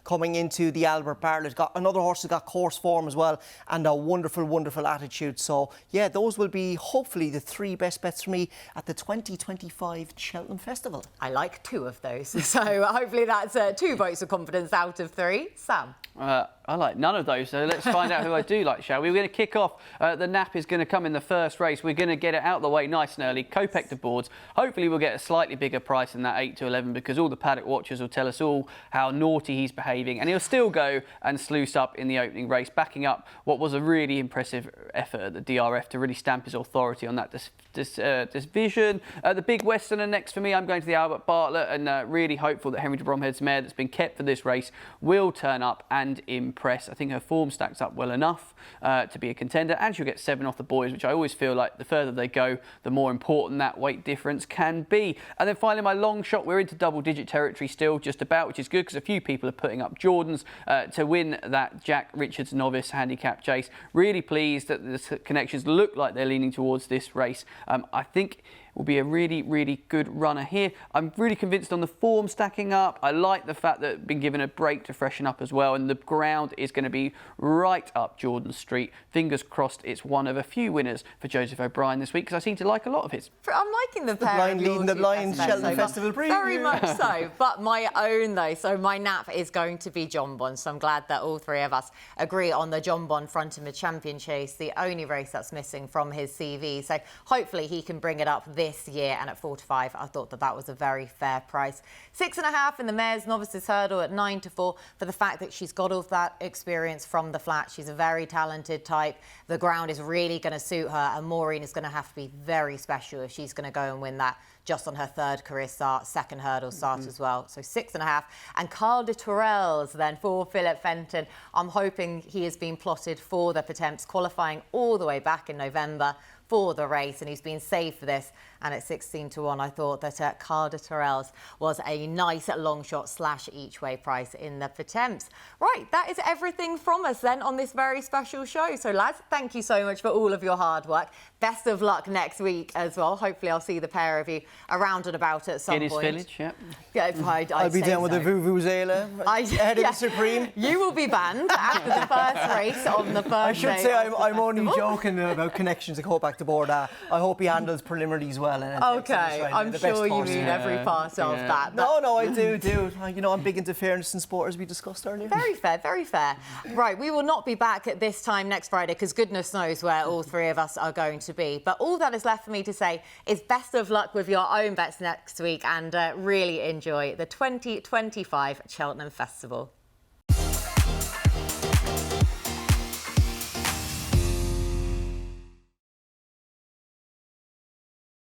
Speaker 2: coming into the Albert Bartlett. Got another horse who's got course form as well, and a wonderful attitude. So yeah, those will be hopefully the three best bets for me at the 2025 Cheltenham Festival.
Speaker 1: I like two of those, so hopefully that's 2 votes of confidence out of 3. Sam?
Speaker 3: I like none of those, so let's find out who I do like, shall we? We're going to kick off. The nap is going to come in the first race. We're going to get it out of the way nice and early. Kopek to boards. Hopefully we'll get a slightly bigger price than that 8-11, because all the paddock watchers will tell us all how naughty he's behaving, and he'll still go and sluice up in the opening race, backing up what was a really impressive effort at the DRF to really stamp his authority on that division. The big Westerner next for me. I'm going to the Albert Bartlett, and really hopeful that Henry de Bromhead's mare that's been kept for this race will turn up and impress. I think her form stacks up well enough to be a contender, and she'll get 7 off the boys, which I always feel like the further they go, the more important that weight difference can be. And then finally, my long shot, we're into double-digit territory still, just about, which is good because a few people are putting up Jordans to win that Jack Richards novice handicap chase. Really pleased that the connections look like they're leaning towards this race. I think will be a really good runner here. I'm really convinced on the form stacking up. I like the fact that been given a break to freshen up as well, and the ground ground is going to be right up Jordan Street. Fingers crossed it's one of a few winners for Joseph O'Brien this week, because I seem to like a lot of his.
Speaker 1: I'm liking the pair
Speaker 2: blind
Speaker 1: of
Speaker 2: leading the
Speaker 1: your
Speaker 2: blind
Speaker 1: two best
Speaker 2: Cheltenham
Speaker 1: bets so
Speaker 2: Festival
Speaker 1: far.
Speaker 2: preview.
Speaker 1: Very much so. But my own, though, so my nap is going to be John Bond. So I'm glad that all three of us agree on the John Bond front in the champion chase, the only race that's missing from his CV. So hopefully he can bring it up this year. And at 4 to 5, I thought that was a very fair price. 6.5 in the Mares Novices Hurdle at 9 to 4 for the fact that she's got all that experience from the flat. She's a very talented type. The ground is really going to suit her, and Maureen is going to have to be very special if she's going to go and win that just on her third career start, second hurdle start as well. So 6.5. And Carl de Tourelles then for Philip Fenton. I'm hoping he has been plotted for the Pertemps, qualifying all the way back in November for the race, and he's been saved for this. And at 16 to 1, I thought that Carl de Tourelles was a nice long shot / each way price in the Pertemps. Right, that is everything from us then on this very special show. So lads, thank you so much for all of your hard work. Best of luck next week as well. Hopefully I'll see the pair of you around and about at some
Speaker 3: Guinness
Speaker 1: point.
Speaker 3: Village, yeah.
Speaker 2: I'll be down with the Vuvuzela ahead of the Supreme.
Speaker 1: You will be banned after the first race on the first
Speaker 2: I should
Speaker 1: day
Speaker 2: say
Speaker 1: of the
Speaker 2: I'm only
Speaker 1: festival.
Speaker 2: joking about connections to go back to board. I hope he handles preliminaries well. And
Speaker 1: Okay, I'm sure you mean every part of that.
Speaker 2: No, I do. You know, I'm big into fairness in sport, as we discussed earlier.
Speaker 1: Very fair, very fair. Right, we will not be back at this time next Friday because goodness knows where all three of us are going to be. But all that is left for me to say is best of luck with your own bets next week, and really enjoy the 2025 Cheltenham Festival.